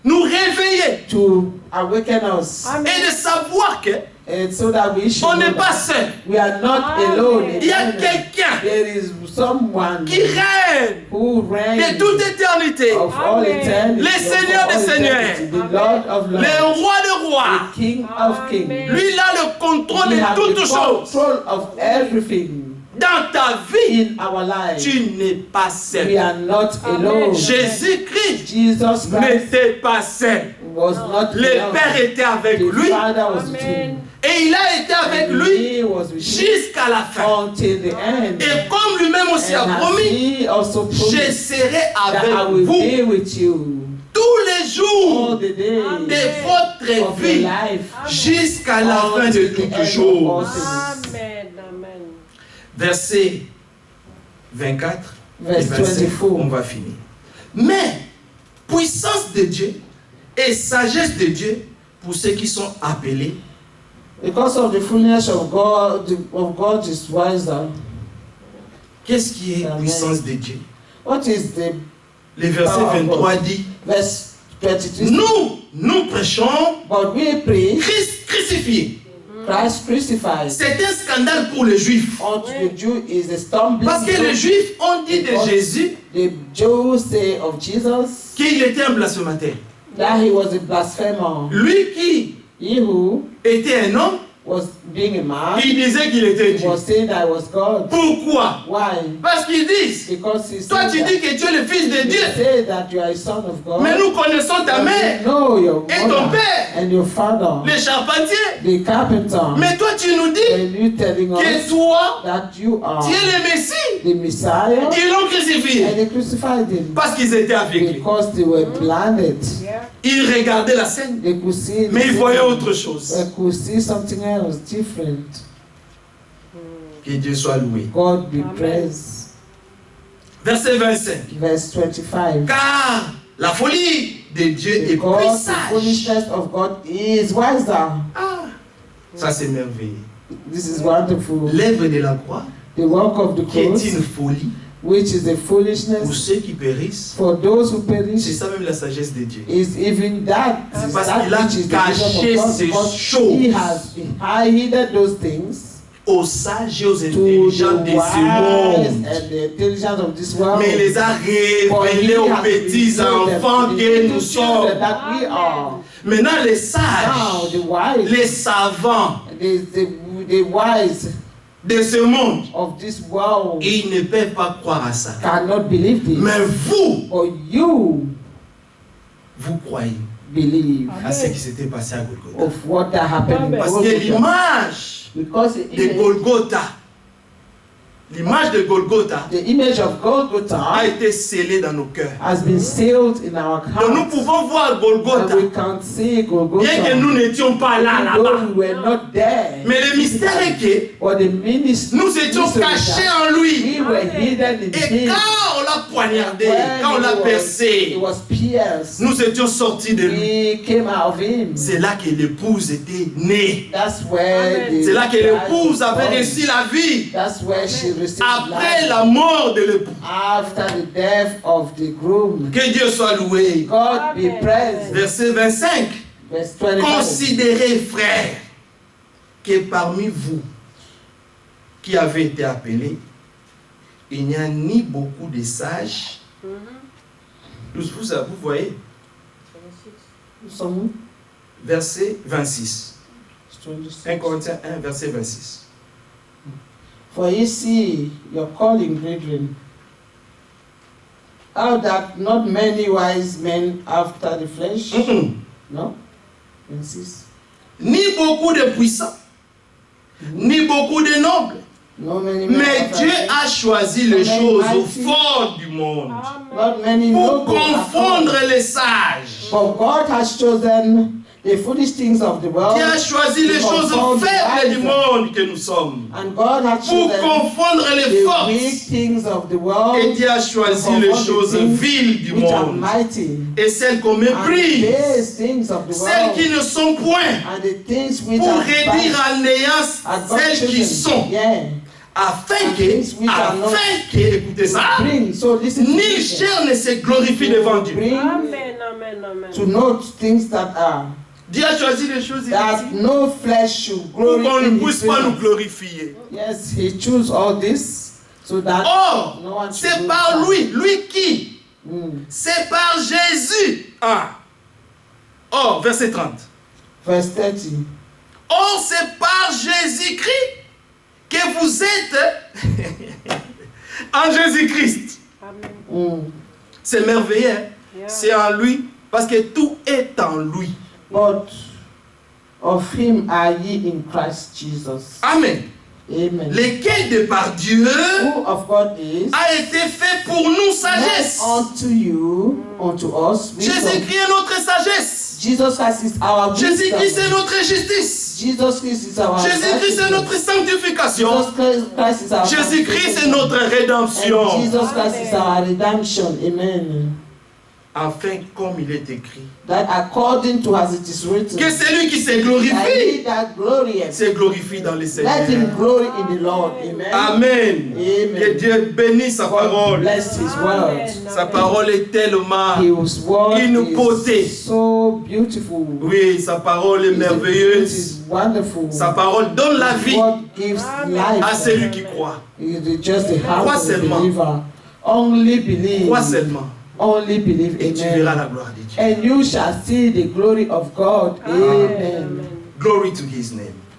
nous réveiller to awaken us, Amen. et de savoir que and so that we should on know n'est pas that seul. we are not Amen. alone. Il y a Amen. quelqu'un There is someone qui règne who de reigns toute éternité, of all Amen. eternity, Le of Seigneur all des seigneurs. eternity, the Lord of le lords, roi des rois. the King of Amen. kings. Lui, il a le contrôle We de have toutes the choses. control of everything Dans ta vie, in our life. tu n'es pas We seul. are not Amen. alone. Jésus-Christ Jesus Christ n'était pas seul. was not Le alone. Père était avec The lui Father was with Amen. him. et il a été avec And lui he was with him jusqu'à la fin. until the end. Et comme lui-même aussi a And as promis, he also je promised serai that I avec will vous be with you tous les all jours the days de votre of your vie life jusqu'à la fin de until the tous end les of jours. all things. Amen. Amen. Verset 24 et Verse 25, 24. on va finir. Mais puissance de Dieu et sagesse de Dieu pour ceux qui sont appelés. Because of the fullness of God is wiser. Qu'est-ce qui est Amen. puissance de Dieu? What is the Le verset 23 dit, verse 23? nous prêchons But we preach Christ crucifié. Christ crucified. C'est un scandale pour les Juifs. Unto the Jew is a stumbling Parce que les block. Juifs ont dit de Jésus The Jews say of Jesus qu'il était un blasphémateur. that he was a blasphemer. Lui qui He who était un homme, was being a man, il disait qu'il était he Dieu. was saying that I was God. Pourquoi? Why? Parce qu'ils disent, Because he toi said tu that, dis que tu es le fils de you Dieu, say that you are a son of God. mais nous connaissons ta But mère we know your et ton mother père, and your father, le charpentier. the carpenter. Mais toi tu nous dis And you telling que us toi, that you are tu es le Messie. the Messiah, Ils l'ont crucifié and they crucified him parce qu'ils étaient aveugles. because they were blinded. Yeah. Ils regardaient la scène, They could see, mais ils voyaient autre chose. they could see something else different. Que Dieu soit loué. God be Amen. praised. Verset 25. Verse 25. Car la folie de Dieu est plus Because the sage. foolishness of God is wiser. Ah, ça c'est merveilleux. This is wonderful. L'œuvre de la croix, The work of the qui est cross, une folie which is a pour foolishness ceux qui périssent, for those who c'est perish, ça même la sagesse de Dieu. is even that. Is Parce that qu'il a which is the caché wisdom of God, ces because choses he has hidden those things aux sages et aux to intelligents the de ce wise monde. and the intelligence of this world. Mais il les a For he révélés aux has petits revealed them enfants to the que nous little children sommes. that we are. Maintenant, les Now sages, the wise, les savants the wise de ce monde, of this world ils ne peuvent pas croire à ça. cannot believe this. Mais vous, But you vous croyez believe à ce qui s'était passé à Golgotha. of what that happened in Parce que Golgotha. l'image Because de Golgotha, l'image de Golgotha the image of a Golgotha été scellée dans nos cœurs. has been sealed in our Donc nous hearts. pouvons voir And Golgotha, we can see bien que Golgotha, nous n'étions pas là, though là-bas. we were not there. Mais le mystère est que But the ministry, nous étions cachés en lui. we were hidden in Et him. quand on l'a poignardé, When quand on l'a he percé, was pierced, nous étions sortis de lui. we came out of him. C'est là que l'épouse était née. That's where Amen. the C'est là que l'épouse avait bride was reçu la vie. born. That's where she received Après life. la mort de l'époux. After the death of the groom. Que Dieu soit loué. God be Amen. praised. Verset 25. Verse 25. Considérez, frères, que parmi vous qui avez été appelés, il n'y a ni beaucoup de sages. Vous voyez, Some verset 26. 26. 1 Corinthiens 1, verset 26. For ye see your calling, brethren, how that not many wise men after the flesh, no? 26. Ni beaucoup de puissants, ni beaucoup de nobles. No many men Mais after Dieu the flesh, a choisi les choses au fond du monde not many pour noble after. confondre les sages. For God has chosen the foolish things of the world, Dieu a choisi les choses faibles du monde que nous sommes and God has pour chosen confondre les the weak forces. things of the Et world, Dieu a choisi les choses viles du which are monde mighty, et celles qu'on and méprise, base things of the celles qui world, ne sont point, and the things which pour are réduire bad, à néant are celles qui sont, yeah, afin que, écoutez ça, bring. So this is nul chair ne se glorifie devant Dieu. bring Amen, amen, amen. to note things that are Dieu a choisi les choses that inutiles no flesh should pour glory qu'on in ne his puisse pas nous presence. glorifier. Yes, he chose all this so that Or, no one should c'est glorify. par lui qui? Mm. C'est par Jésus. Ah. Or, verset 30. Verse 30. Or, c'est par Jésus-Christ que vous êtes en Jésus-Christ. Amen. Mm. C'est merveilleux. Hein? Yeah. C'est en lui. Parce que tout est en lui. But of him are ye in Christ Jesus. Amen. Amen. Lequel de par Dieu Who of God is a été fait pour nous sagesse. unto you, unto us, wisdom. Jésus-Christ est notre sagesse. Jesus Christ is our Jésus-Christ wisdom. est notre justice. Jesus Christ is our Jésus-Christ est righteousness. notre sanctification. Jesus Christ is our Jésus-Christ est sanctification. notre And rédemption. Jesus Christ is our redemption. Amen. afin comme il est écrit, that according to as it is written, que celui qui se that glorifie he that glorieth, se glorifie dans le let Seigneur. him glory in the Lord. Amen. Amen. Amen. Que Dieu bénisse sa God parole. bless his word. Sa parole est tellement... His word Une beauté. is so beautiful. Oui, sa parole est It merveilleuse. is wonderful. Sa parole donne la His vie word gives life à celui qui croit. It is just the heart Crois of the seulement. believer. Only believe. Crois seulement Only believe. et tu Amen. verras la gloire de Dieu. And you shall see the glory of God. Amen. Glory to his name.